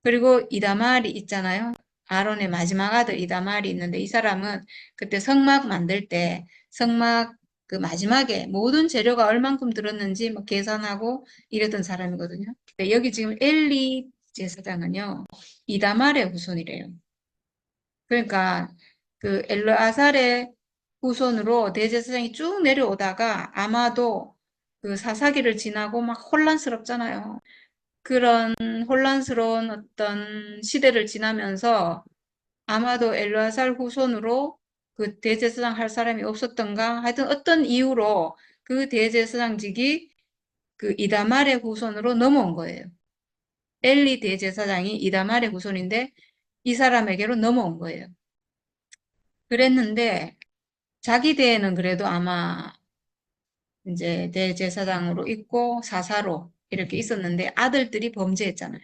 그리고 이다말이 있잖아요. 아론의 마지막 아들 이다말이 있는데 이 사람은 그때 성막 만들 때 성막 그 마지막에 모든 재료가 얼만큼 들었는지 막 계산하고 이랬던 사람이거든요. 근데 여기 지금 엘리 제사장은요. 이다말의 후손이래요. 그러니까 그 엘르아살의 후손으로 대제사장이 쭉 내려오다가 아마도 그 사사기를 지나고 막 혼란스럽잖아요. 그런 혼란스러운 어떤 시대를 지나면서 아마도 엘르아살 후손으로 그 대제사장 할 사람이 없었던가 하여튼 어떤 이유로 그 대제사장직이 그 이다말의 후손으로 넘어온 거예요. 엘리 대제사장이 이다말의 후손인데 이 사람에게로 넘어온 거예요. 그랬는데 자기 대에는 그래도 아마 이제 대제사장으로 있고 사사로 이렇게 있었는데 아들들이 범죄했잖아요.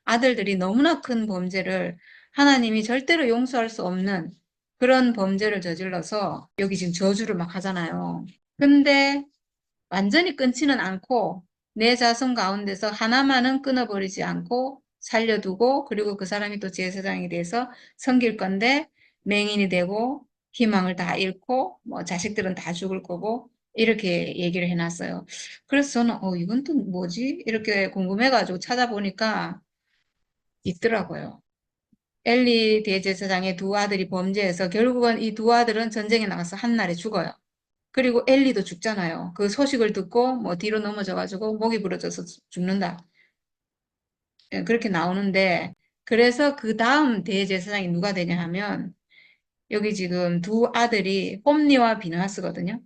아들들이 너무나 큰 범죄를 하나님이 절대로 용서할 수 없는 그런 범죄를 저질러서 여기 지금 저주를 막 하잖아요. 근데 완전히 끊지는 않고 내 자손 가운데서 하나만은 끊어버리지 않고 살려두고 그리고 그 사람이 또 제사장이 돼서 섬길 건데 맹인이 되고 희망을 다 잃고 뭐 자식들은 다 죽을 거고 이렇게 얘기를 해놨어요. 그래서 저는 이건 또 뭐지? 이렇게 궁금해가지고 찾아보니까 있더라고요. 엘리 대제사장의 두 아들이 범죄해서 결국은 이 두 아들은 전쟁에 나가서 한날에 죽어요. 그리고 엘리도 죽잖아요. 그 소식을 듣고 뭐 뒤로 넘어져가지고 목이 부러져서 죽는다. 예, 그렇게 나오는데 그래서 그 다음 대제사장이 누가 되냐 하면 여기 지금 두 아들이 홈니와 비느하스거든요.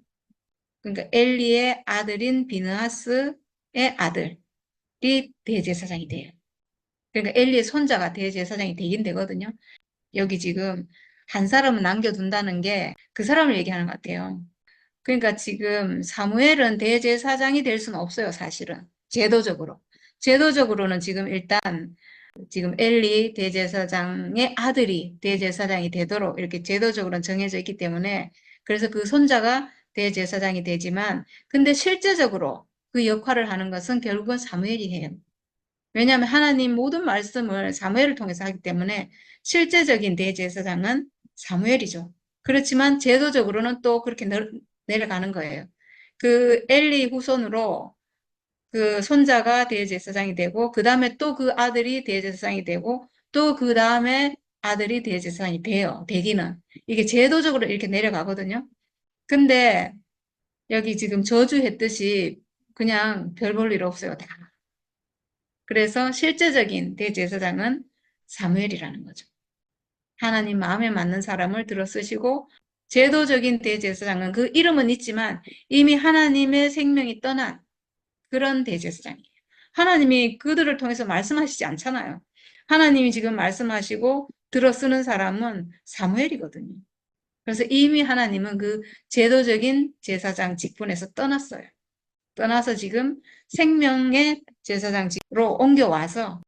그러니까 엘리의 아들인 비느하스의 아들이 대제사장이 돼요. 그러니까 엘리의 손자가 대제사장이 되긴 되거든요. 여기 지금 한 사람을 남겨둔다는 게 그 사람을 얘기하는 것 같아요. 그러니까 지금 사무엘은 대제사장이 될 수는 없어요, 사실은. 제도적으로. 제도적으로는 지금 일단 지금 엘리 대제사장의 아들이 대제사장이 되도록 이렇게 제도적으로는 정해져 있기 때문에 그래서 그 손자가 대제사장이 되지만 근데 실제적으로 그 역할을 하는 것은 결국은 사무엘이 해요. 왜냐하면 하나님 모든 말씀을 사무엘을 통해서 하기 때문에 실제적인 대제사장은 사무엘이죠. 그렇지만 제도적으로는 또 그렇게 내려가는 거예요. 그 엘리 후손으로 그 손자가 대제사장이 되고 그 다음에 또 그 아들이 대제사장이 되고 또 그 다음에 아들이 대제사장이 돼요. 되기는. 이게 제도적으로 이렇게 내려가거든요. 근데 여기 지금 저주했듯이 그냥 별 볼 일 없어요. 다. 그래서 실제적인 대제사장은 사무엘이라는 거죠. 하나님 마음에 맞는 사람을 들어 쓰시고 제도적인 대제사장은 그 이름은 있지만 이미 하나님의 생명이 떠난 그런 대제사장이에요. 하나님이 그들을 통해서 말씀하시지 않잖아요. 하나님이 지금 말씀하시고 들어 쓰는 사람은 사무엘이거든요. 그래서 이미 하나님은 그 제도적인 제사장 직분에서 떠났어요. 떠나서 지금 생명의 제사장직으로 옮겨와서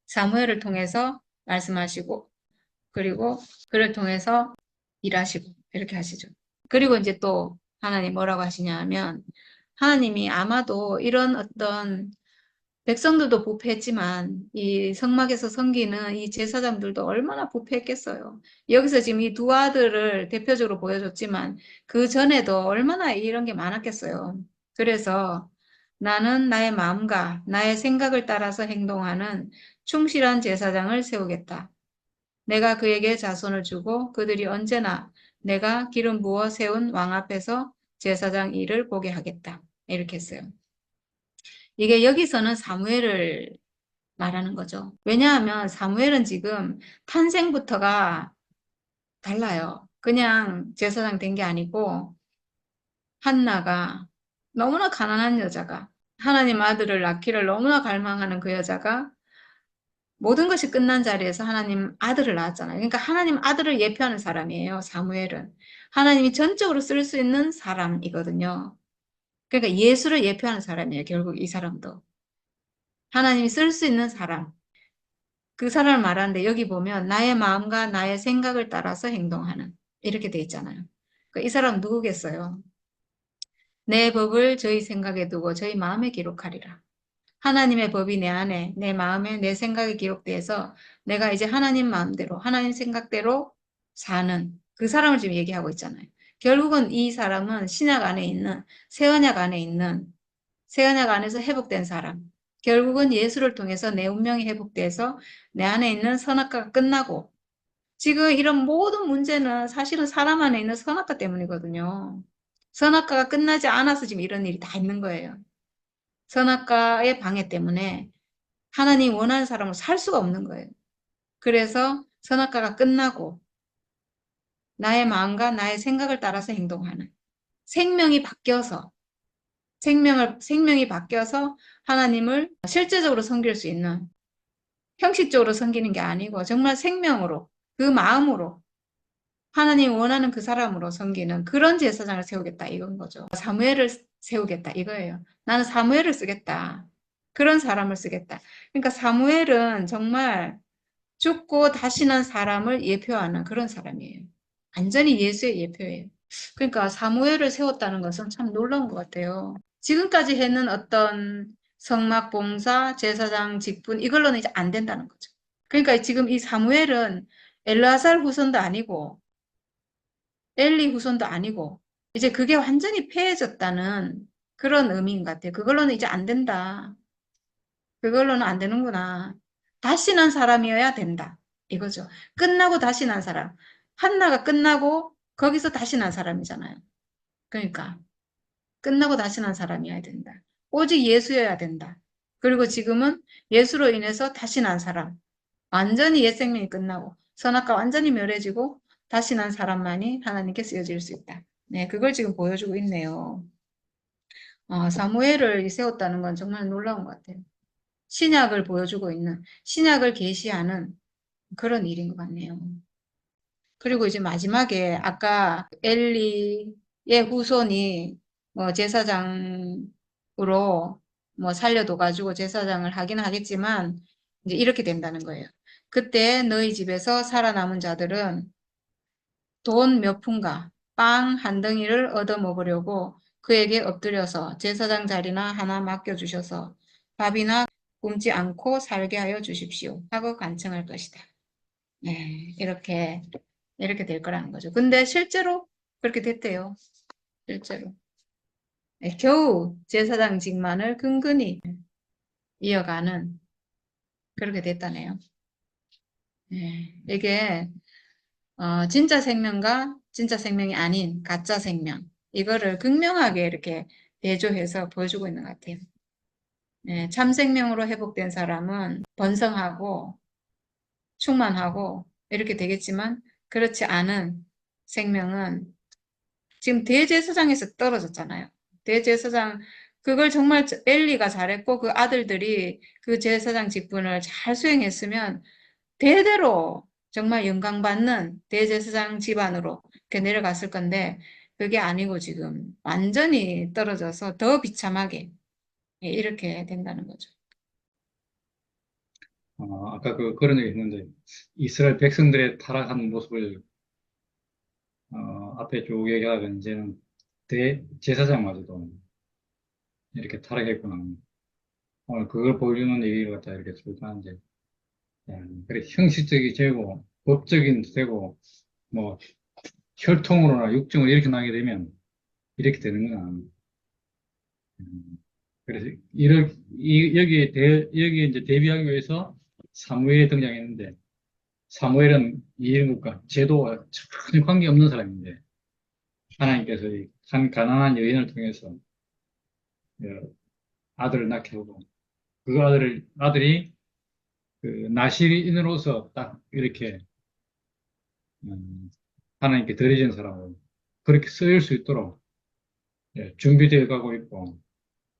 사무엘을 통해서 말씀하시고 그리고 그를 통해서 일하시고 이렇게 하시죠. 그리고 이제 또 하나님 뭐라고 하시냐 하면 하나님이 아마도 이런 어떤 백성들도 부패했지만 이 성막에서 섬기는 이 제사장들도 얼마나 부패했겠어요. 여기서 지금 이 두 아들을 대표적으로 보여줬지만 그 전에도 얼마나 이런 게 많았겠어요. 그래서 나는 나의 마음과 나의 생각을 따라서 행동하는 충실한 제사장을 세우겠다. 내가 그에게 자손을 주고 그들이 언제나 내가 기름 부어 세운 왕 앞에서 제사장 일을 보게 하겠다. 이렇게 했어요. 이게 여기서는 사무엘을 말하는 거죠. 왜냐하면 사무엘은 지금 탄생부터가 달라요. 그냥 제사장 된 게 아니고 한나가 너무나 가난한 여자가 하나님 아들을 낳기를 너무나 갈망하는 그 여자가 모든 것이 끝난 자리에서 하나님 아들을 낳았잖아요. 그러니까 하나님 아들을 예표하는 사람이에요. 사무엘은. 하나님이 전적으로 쓸 수 있는 사람이거든요. 그러니까 예수를 예표하는 사람이에요. 결국 이 사람도. 하나님이 쓸 수 있는 사람. 그 사람을 말하는데 여기 보면 나의 마음과 나의 생각을 따라서 행동하는 이렇게 돼 있잖아요. 이 사람 누구겠어요? 내 법을 저희 생각에 두고 저희 마음에 기록하리라. 하나님의 법이 내 안에, 내 마음에, 내 생각에 기록돼서 내가 이제 하나님 마음대로, 하나님 생각대로 사는 그 사람을 지금 얘기하고 있잖아요. 결국은 이 사람은 신약 안에 있는, 새 언약 안에 있는, 새 언약 안에서 회복된 사람. 결국은 예수를 통해서 내 운명이 회복돼서 내 안에 있는 선악과가 끝나고 지금 이런 모든 문제는 사실은 사람 안에 있는 선악과 때문이거든요. 선악과가 끝나지 않아서 지금 이런 일이 다 있는 거예요. 선악과의 방해 때문에 하나님 원하는 사람으로 살 수가 없는 거예요. 그래서 선악과가 끝나고 나의 마음과 나의 생각을 따라서 행동하는 생명이 바뀌어서 생명이 바뀌어서 하나님을 실제적으로 섬길 수 있는 형식적으로 섬기는 게 아니고 정말 생명으로 그 마음으로 하나님 원하는 그 사람으로 섬기는 그런 제사장을 세우겠다 이건 거죠. 사무엘을 세우겠다 이거예요. 나는 사무엘을 쓰겠다. 그런 사람을 쓰겠다. 그러니까 사무엘은 정말 죽고 다시 난 사람을 예표하는 그런 사람이에요. 완전히 예수의 예표예요. 그러니까 사무엘을 세웠다는 것은 참 놀라운 것 같아요. 지금까지 했는 어떤 성막 봉사, 제사장 직분 이걸로는 이제 안 된다는 거죠. 그러니까 지금 이 사무엘은 엘르아살 후손도 아니고 엘리 후손도 아니고 이제 그게 완전히 폐해졌다는 그런 의미인 것 같아요. 그걸로는 이제 안 된다. 그걸로는 안 되는구나. 다시 난 사람이어야 된다. 이거죠. 끝나고 다시 난 사람. 한나가 끝나고 거기서 다시 난 사람이잖아요. 그러니까 끝나고 다시 난 사람이어야 된다. 오직 예수여야 된다. 그리고 지금은 예수로 인해서 다시 난 사람. 완전히 옛 생명이 끝나고 선악과 완전히 멸해지고 다시 난 사람만이 하나님께 쓰여질 수 있다. 네, 그걸 지금 보여주고 있네요. 사무엘을 세웠다는 건 정말 놀라운 것 같아요. 신약을 보여주고 있는, 신약을 계시하는 그런 일인 것 같네요. 그리고 이제 마지막에 아까 엘리의 후손이 뭐 제사장으로 뭐 살려둬가지고 제사장을 하긴 하겠지만 이제 이렇게 된다는 거예요. 그때 너희 집에서 살아남은 자들은 돈 몇 푼과 빵 한 덩이를 얻어 먹으려고 그에게 엎드려서 제사장 자리나 하나 맡겨주셔서 밥이나 굶지 않고 살게 하여 주십시오 하고 간청할 것이다. 네, 이렇게 될 거라는 거죠. 근데 실제로 그렇게 됐대요. 실제로. 네, 겨우 제사장직만을 근근히 이어가는 그렇게 됐다네요. 네, 이게 진짜 생명과 진짜 생명이 아닌 가짜 생명 이거를 극명하게 이렇게 대조해서 보여주고 있는 것 같아요. 네, 참 생명으로 회복된 사람은 번성하고 충만하고 이렇게 되겠지만 그렇지 않은 생명은 지금 대제사장에서 떨어졌잖아요. 대제사장 그걸 정말 엘리가 잘했고 그 아들들이 그 제사장 직분을 잘 수행했으면 대대로 정말 영광받는 대제사장 집안으로 이렇게 내려갔을 건데 그게 아니고 지금 완전히 떨어져서 더 비참하게 이렇게 된다는 거죠. 아까 그런 얘기 했는데, 이스라엘 백성들의 타락한 모습을, 앞에 쭉 얘기하다가 이제는 제사장마저도 이렇게 타락했구나. 오늘 그걸 보여주는 얘기를 갖다 이렇게 쭉 하는데, 그래, 형식적이 되고, 법적인 되고, 뭐, 혈통으로나 육정으로 이렇게 나게 되면, 이렇게 되는구나. 음, 그래서, 여기에 이제 대비하기 위해서 사무엘이 등장했는데, 사무엘은 이민국과 제도와 전혀 관계없는 사람인데 하나님께서 이 한 가난한 여인을 통해서 어, 아들을 낳게 하고 그 아들이 그 나시린으로서 딱 이렇게 음, 하나님께 드려진 사람으로 그렇게 쓰일 수 있도록 준비되어 가고 있고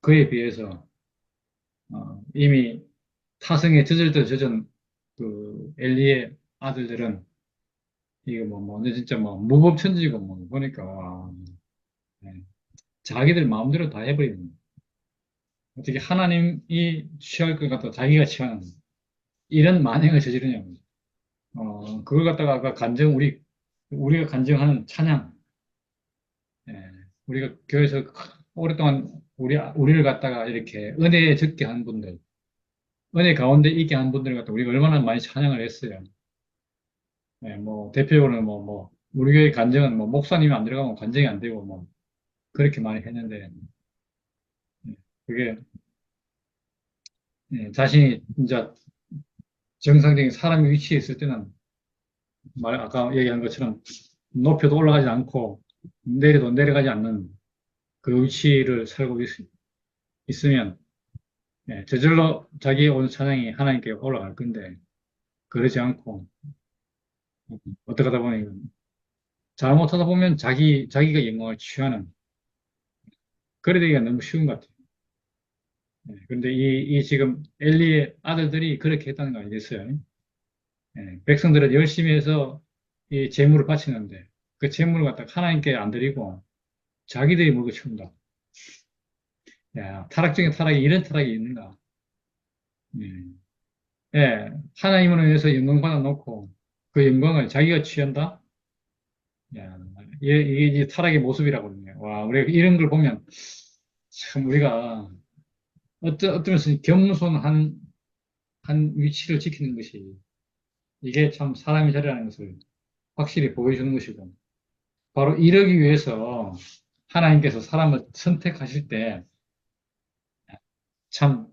그에 비해서 이미 타성에 젖을 때 젖은 그 엘리의 아들들은 이거 진짜 뭐 무법천지고 뭐 보니까 와, 네. 자기들 마음대로 다 해버리는 거예요. 어떻게 하나님이 취할 것 같다 자기가 취하는 거예요. 이런 만행을 저지르냐고. 그걸 갖다가 아까 우리가 간증하는 찬양, 예, 우리가 교회에서 오랫동안 우리를 갖다가 이렇게 은혜에 적게 한 분들, 은혜 가운데 있게 한 분들을 갖다 우리가 얼마나 많이 찬양을 했어요. 예, 뭐, 대표적으로는 우리 교회 간증은 뭐, 목사님이 안 들어가면 간증이 안 되고, 뭐, 그렇게 많이 했는데, 예, 그게, 자신이 진짜 정상적인 사람의 위치에 있을 때는, 아까 얘기한 것처럼, 높여도 올라가지 않고, 내려도 내려가지 않는 그 위치를 살고 있으면, 저절로 자기의 온 찬양이 하나님께 올라갈 건데, 그러지 않고, 어떻게 하다 보니, 잘못하다 보면 자기가 영광을 취하는, 그래 되기가 너무 쉬운 것 같아요. 그런데 이 지금 엘리의 아들들이 그렇게 했다는 거 아니겠어요? 백성들은 열심히 해서 이 재물을 바치는데, 그 재물을 갖다가 하나님께 안 드리고, 자기들이 물고 치운다. 야, 타락 중에 타락이 이런 타락이 있는가? 예, 하나님을 위해서 영광 받아놓고, 그 영광을 자기가 취한다? 야, 이게 이제 타락의 모습이라고 그러네요. 와, 우리가 이런 걸 보면, 참 우리가 어쩌면서 한 위치를 지키는 것이, 이게 참 사람의 자리라는 것을 확실히 보여주는 것이고, 바로 이러기 위해서 하나님께서 사람을 선택하실 때, 참,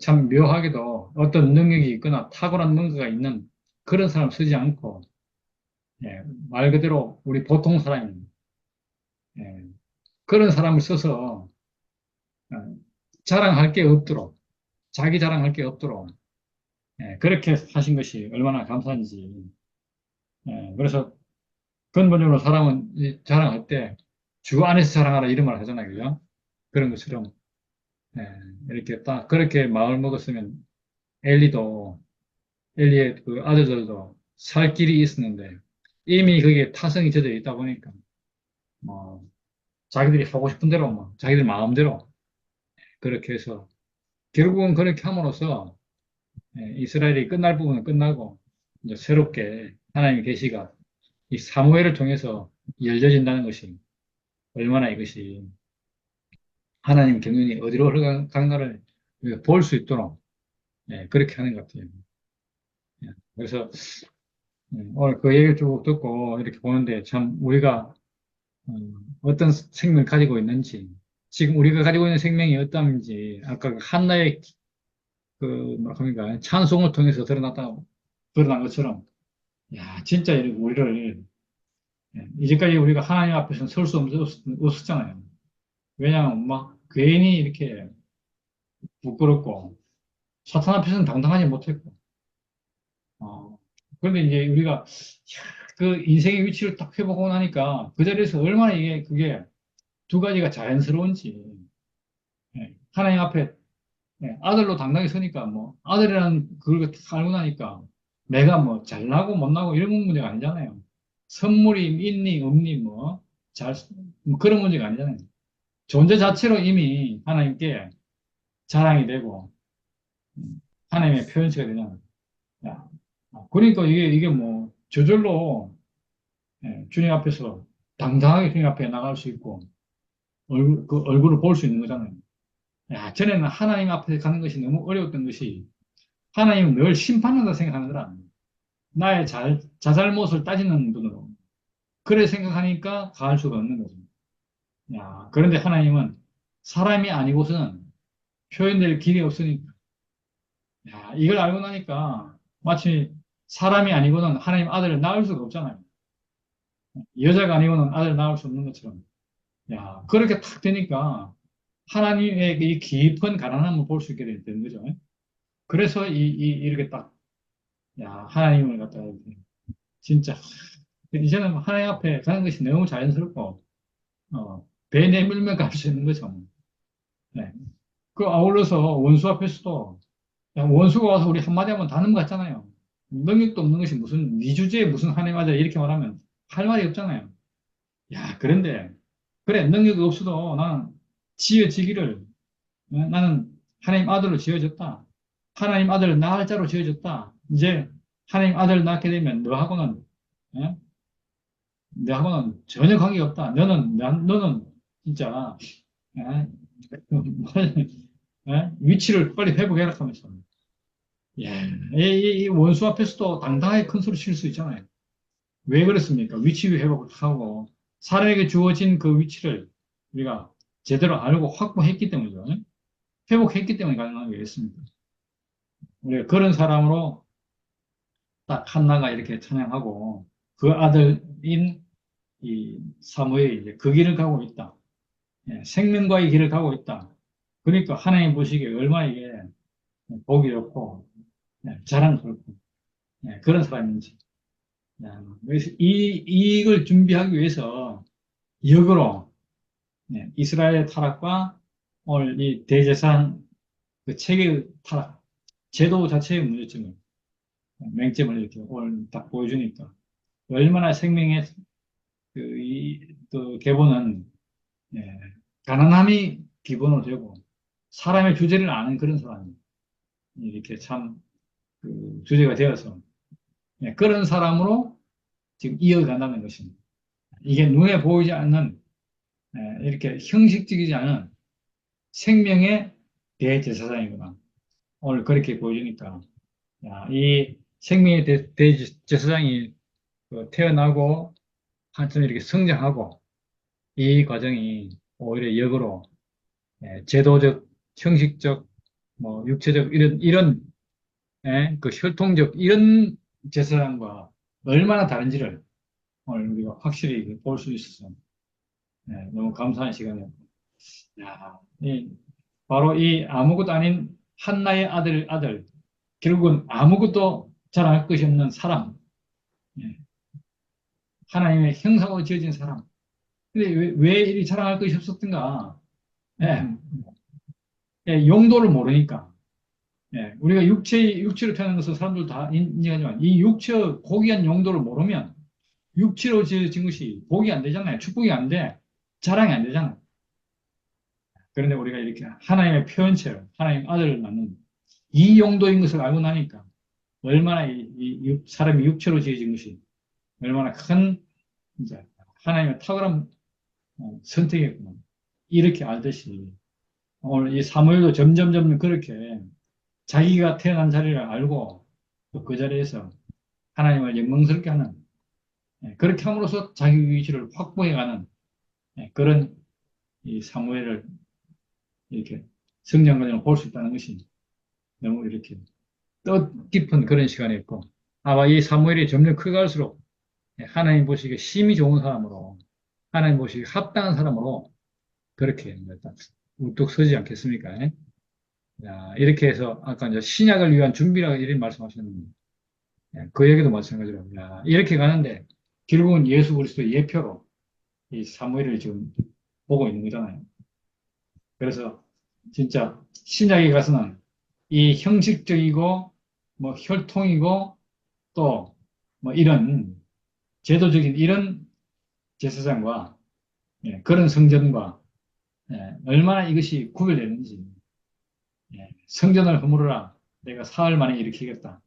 참 묘하게도 어떤 능력이 있거나 탁월한 뭔가가 있는 그런 사람 쓰지 않고, 말 그대로 우리 보통 사람입니다. 예, 그런 사람을 써서 어, 자랑할 게 없도록, 자기 자랑할 게 없도록, 그렇게 하신 것이 얼마나 감사한지. 그래서 근본적으로 사람은 자랑할 때 주 안에서 자랑하라 이런 말 하잖아요. 그죠? 그런 것처럼, 이렇게 딱 그렇게 마음을 먹었으면 엘리의 그 아들들도 살 길이 있었는데 이미 거기에 타성이 젖어 있다 보니까 뭐 자기들이 하고 싶은 대로 뭐 자기들 마음대로 그렇게 해서 결국은 그렇게 함으로써 이스라엘이 끝날 부분은 끝나고 이제 새롭게 하나님의 계시가 이 사무엘을 통해서 열려진다는 것이 얼마나 이것이 하나님 경륜이 어디로 흘러가는가를 볼 수 있도록 그렇게 하는 것 같아요. 그래서 오늘 그 얘기를 쭉 듣고 이렇게 보는데 참 우리가 어떤 생명을 가지고 있는지 지금 우리가 가지고 있는 생명이 어떤지 아까 그 한나의 그 뭐랄까 찬송을 통해서 드러난 것처럼 야 진짜 우리를 이제까지 우리가 하나님 앞에서는 설 수 없었잖아요. 왜냐하면 막 괜히 이렇게 부끄럽고 사탄 앞에서는 당당하지 못했고 그런데 이제 우리가 그 인생의 위치를 딱 회복하고 나니까 그 자리에서 얼마나 그게 두 가지가 자연스러운지 하나님 앞에 아들로 당당히 서니까 뭐 아들이라는 그걸 딱 알고 나니까 내가 뭐 잘나고 못나고 이런 문제가 아니잖아요. 선물이 있니 없니 뭐 그런 문제가 아니잖아요. 존재 자체로 이미 하나님께 자랑이 되고 하나님의 표현체가 되잖아요. 야, 그러니까 이게 뭐 저절로 주님 앞에서 당당하게 주님 앞에 나갈 수 있고 그 얼굴을 볼 수 있는 거잖아요. 야, 전에는 하나님 앞에 가는 것이 너무 어려웠던 것이 하나님은 늘 심판한다 생각하는 거라. 나의 자잘못을 따지는 분으로. 그래 생각하니까 가할 수가 없는 거죠. 야, 그런데 하나님은 사람이 아니고서는 표현될 길이 없으니까. 야, 이걸 알고 나니까 마치 사람이 아니고는 하나님 아들을 낳을 수가 없잖아요. 여자가 아니고는 아들을 낳을 수 없는 것처럼. 야, 그렇게 탁 되니까 하나님의 이 깊은 가난함을 볼 수 있게 되는 거죠. 그래서 이렇게 딱, 야, 하나님을 갖다가 이렇게 진짜 이제는 하나님 앞에 가는 것이 너무 자연스럽고, 배 내밀면 갈 수 있는 거죠. 네. 그 아울러서 원수 앞에서도, 야, 원수가 와서 우리 한마디 하면 다 넘어갔잖아요. 능력도 없는 것이 무슨, 네 주제에 무슨 하나님 아들 이렇게 말하면 할 말이 없잖아요. 야, 그런데, 그래, 능력이 없어도 나는 지어지기를, 나는 하나님 아들로 지어졌다. 하나님 아들을 낳을 자로 지어졌다. 이제 하나님 아들을 낳게 되면 너하고는, 예? 너하고는 전혀 관계가 없다. 너는 진짜, 예? 예? 위치를 빨리 회복해라 하면서. 예, 이 원수 앞에서도 당당하게 큰 소리 칠 수 있잖아요. 왜 그렇습니까? 위치 회복을 하고 사람에게 주어진 그 위치를 우리가 제대로 알고 확보했기 때문이죠. 회복했기 때문에 가능한 거겠습니다. 우리가 그런 사람으로 딱 한나가 이렇게 찬양하고 그 아들인 이 사무엘이 이제 그 길을 가고 있다. 예, 생명과의 길을 가고 있다. 그러니까 하나님 보시기에 얼마나 이게 복이 좋고 자랑스럽고 그런 사람인지. 그래서 이익을 준비하기 위해서 역으로 이스라엘의 타락과 오늘 이 대제사장 그 체계의 타락, 제도 자체의 문제점을 맹점을 이렇게 오늘 딱 보여주니까 얼마나 생명의 그 계보는 예, 가난함이 기본으로 되고 사람의 주제를 아는 그런 사람이 이렇게 참 그 주제가 되어서 그런 사람으로 지금 이어간다는 것입니다. 이게 눈에 보이지 않는 이렇게 형식적이지 않은 생명의 대제사장이구나. 오늘 그렇게 보여주니까 야, 이 생명의 대제사장이 그 태어나고 한참 이렇게 성장하고 이 과정이 오히려 역으로 제도적, 형식적, 뭐 육체적 이런 그 혈통적 이런 제사장과 얼마나 다른지를 오늘 우리가 확실히 볼 수 있어서 너무 감사한 시간이었고, 야, 바로 이 아무것도 아닌 한나의 아들, 결국은 아무것도 자랑할 것이 없는 사람, 예, 하나님의 형상으로 지어진 사람. 근데 왜 이리 자랑할 것이 없었던가? 예, 용도를 모르니까. 우리가 육체로 태어난 것은 사람들 다 인정하지만 이 육체의 고귀한 용도를 모르면 육체로 지어진 것이 복이 안 되잖아요. 축복이 안 돼. 자랑이 안 되잖아요. 그런데 우리가 이렇게 하나님의 표현체로 하나님 아들을 낳는 이 용도인 것을 알고 나니까 얼마나 사람이 육체로 지어진 것이 얼마나 큰 이제 하나님의 탁월한 선택이었구나. 이렇게 알듯이 오늘 이 사무엘도 점점 그렇게 자기가 태어난 자리를 알고 또 그 자리에서 하나님을 영광스럽게 하는 그렇게 함으로써 자기 위치를 확보해가는 그런 이 사무엘을 이렇게 성장 과정을 볼 수 있다는 것이 너무 이렇게 뜻깊은 그런 시간이었고 아마 이 사무엘이 점점 커갈수록 하나님 보시기에 심히 좋은 사람으로 하나님 보시기에 합당한 사람으로 그렇게 딱 우뚝 서지 않겠습니까? 야, 이렇게 해서 아까 이제 신약을 위한 준비라고 이런 말씀하셨는데 그 얘기도 마찬가지로 야, 이렇게 가는데 결국은 예수 그리스도의 예표로 이 사무엘을 지금 보고 있는 거잖아요. 그래서 진짜 신약에 가서는 이 형식적이고 뭐 혈통이고 또 뭐 이런 제도적인 이런 제사장과 그런 성전과 얼마나 이것이 구별되는지 성전을 허물어라 내가 사흘 만에 일으키겠다.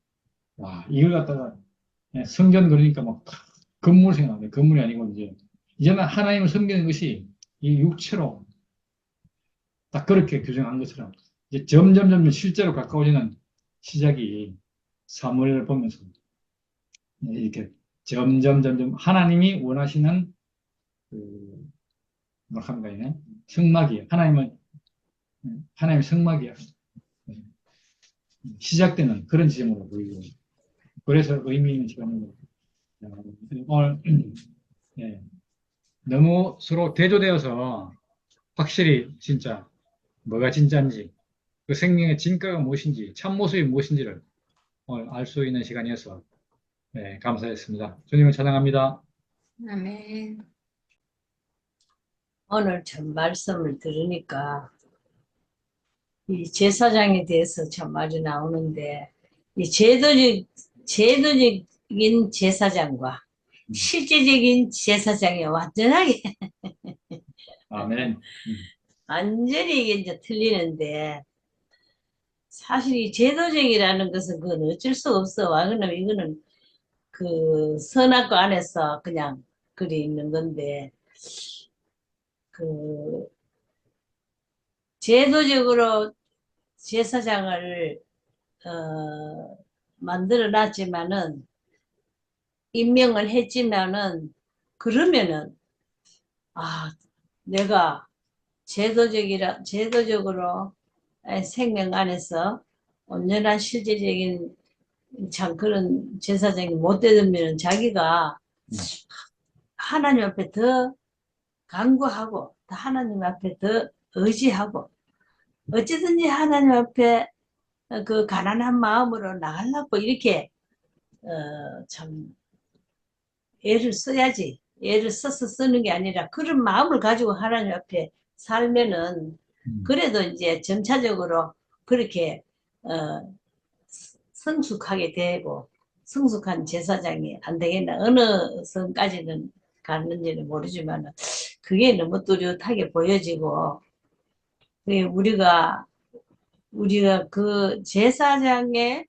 와 이걸 갖다가 성전 그러니까 막 건물 생각나네. 건물이 아니고 이제는 하나님을 섬기는 것이 이 육체로 딱 그렇게 규정한 것처럼 이제 점점 실제로 가까워지는 시작이 사무엘을 보면서 이렇게 점점 하나님이 원하시는 그 뭐랄까 성막이에요. 하나님의 성막이야. 시작되는 그런 지점으로 보이고 그래서 의미 있는 시간으로 오늘 예, 너무 서로 대조되어서 확실히 진짜 뭐가 진짜인지 그 생명의 진가가 무엇인지 참모습이 무엇인지를 오늘 알 수 있는 시간이어서 감사했습니다. 주님을 찬양합니다. 아멘. 오늘 참 말씀을 들으니까 이 제사장에 대해서 참 말이 나오는데 이 제도적인 제사장과 실제적인 제사장이 완전하게 아멘. 완전히 이게 이제 틀리는데 사실 이 제도적이라는 것은 그건 어쩔 수 없어. 왜냐면 이거는 그 선악과 안에서 그냥 그리 있는 건데, 그 제도적으로 제사장을 만들어 놨지만은 임명을 했지만은 그러면은 아 내가 제도적으로 생명 안에서 온전한 실제적인 참 그런 제사장이 못 되면 자기가 음, 하나님 앞에 더 간구하고 더 하나님 앞에 더 의지하고 어찌든지 하나님 앞에 그 가난한 마음으로 나가려고 이렇게 참 애를 써야지. 애를 써서 쓰는 게 아니라 그런 마음을 가지고 하나님 앞에 살면은 음, 그래도 이제 점차적으로 그렇게 어, 성숙하게 되고 성숙한 제사장이 안 되겠나. 어느 선까지는 갔는지는 모르지만 그게 너무 뚜렷하게 보여지고 그게 우리가 그 제사장의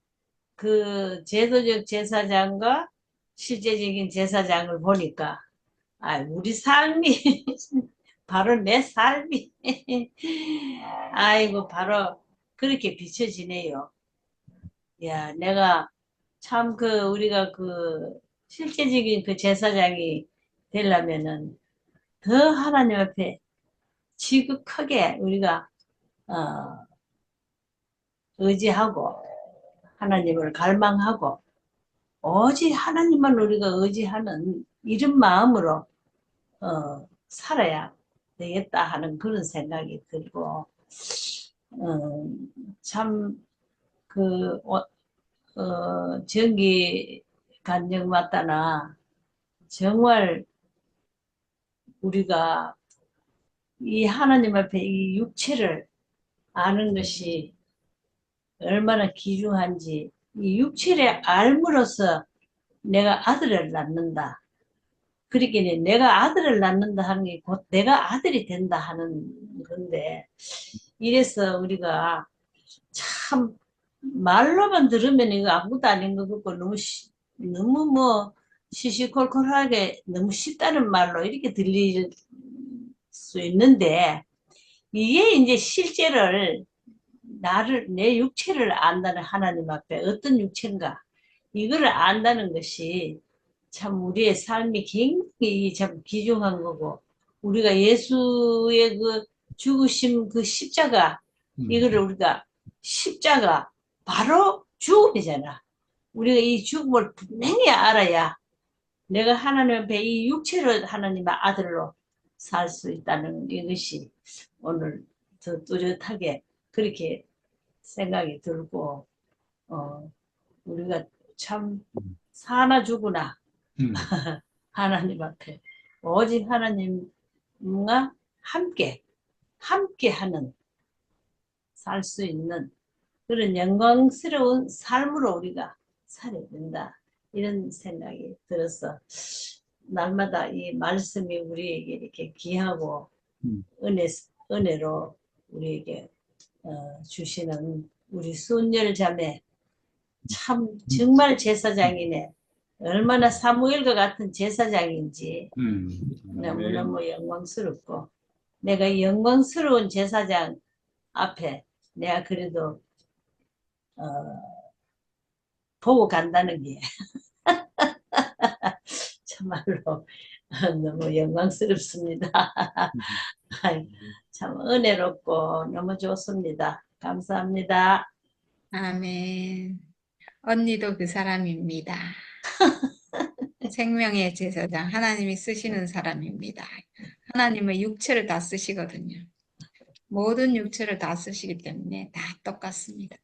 그 제도적 제사장과 실제적인 제사장을 보니까 우리 삶이 바로 내 삶이 아이고 바로 그렇게 비춰지네요. 야, 내가 참 그 우리가 그 실제적인 그 제사장이 되려면은 더 하나님 앞에 지극하게 우리가 어, 의지하고 하나님을 갈망하고 오직 하나님만 우리가 의지하는 이런 마음으로 살아야 되겠다 하는 그런 생각이 들고 참 그 정기 간증마다나 정말 우리가 이 하나님 앞에 이 육체를 아는 것이 얼마나 귀중한지 이 육체를 알므로써 내가 아들을 낳는다. 그러기에 내가 아들을 낳는다 하는 게 곧 내가 아들이 된다 하는 건데 이래서 우리가 참 말로만 들으면 이거 아무것도 아닌 것 같고 너무 뭐 시시콜콜하게 너무 쉽다는 말로 이렇게 들릴 수 있는데 이게 이제 실제를 내 육체를 안다는 하나님 앞에 어떤 육체인가 이거를 안다는 것이 참 우리의 삶이 굉장히 참 귀중한 거고 우리가 예수의 그 죽으심 그 십자가 이거를 음, 우리가 십자가 바로 죽음이잖아. 우리가 이 죽음을 분명히 알아야 내가 하나님 앞에 이 육체를 하나님의 아들로 살 수 있다는 이것이 오늘 더 뚜렷하게 그렇게 생각이 들고 우리가 참 음, 사나 죽으나 음, 하나님 앞에 오직 하나님과 함께하는 살 수 있는 그런 영광스러운 삶으로 우리가 살아야 된다. 이런 생각이 들어서 날마다 이 말씀이 우리에게 이렇게 귀하고 음, 은혜로 우리에게 주시는 우리 순열 자매 참 음, 정말 제사장이네. 얼마나 사무엘과 같은 제사장인지 아멘. 너무너무 영광스럽고 내가 이 영광스러운 제사장 앞에 내가 그래도 어, 보고 간다는 게 정말로 너무 영광스럽습니다. 참 은혜롭고 너무 좋습니다. 감사합니다. 아멘. 언니도 그 사람입니다. 생명의 제사장, 하나님이 쓰시는 사람입니다. 하나님의 육체를 다 쓰시거든요. 모든 육체를 다 쓰시기 때문에 다 똑같습니다.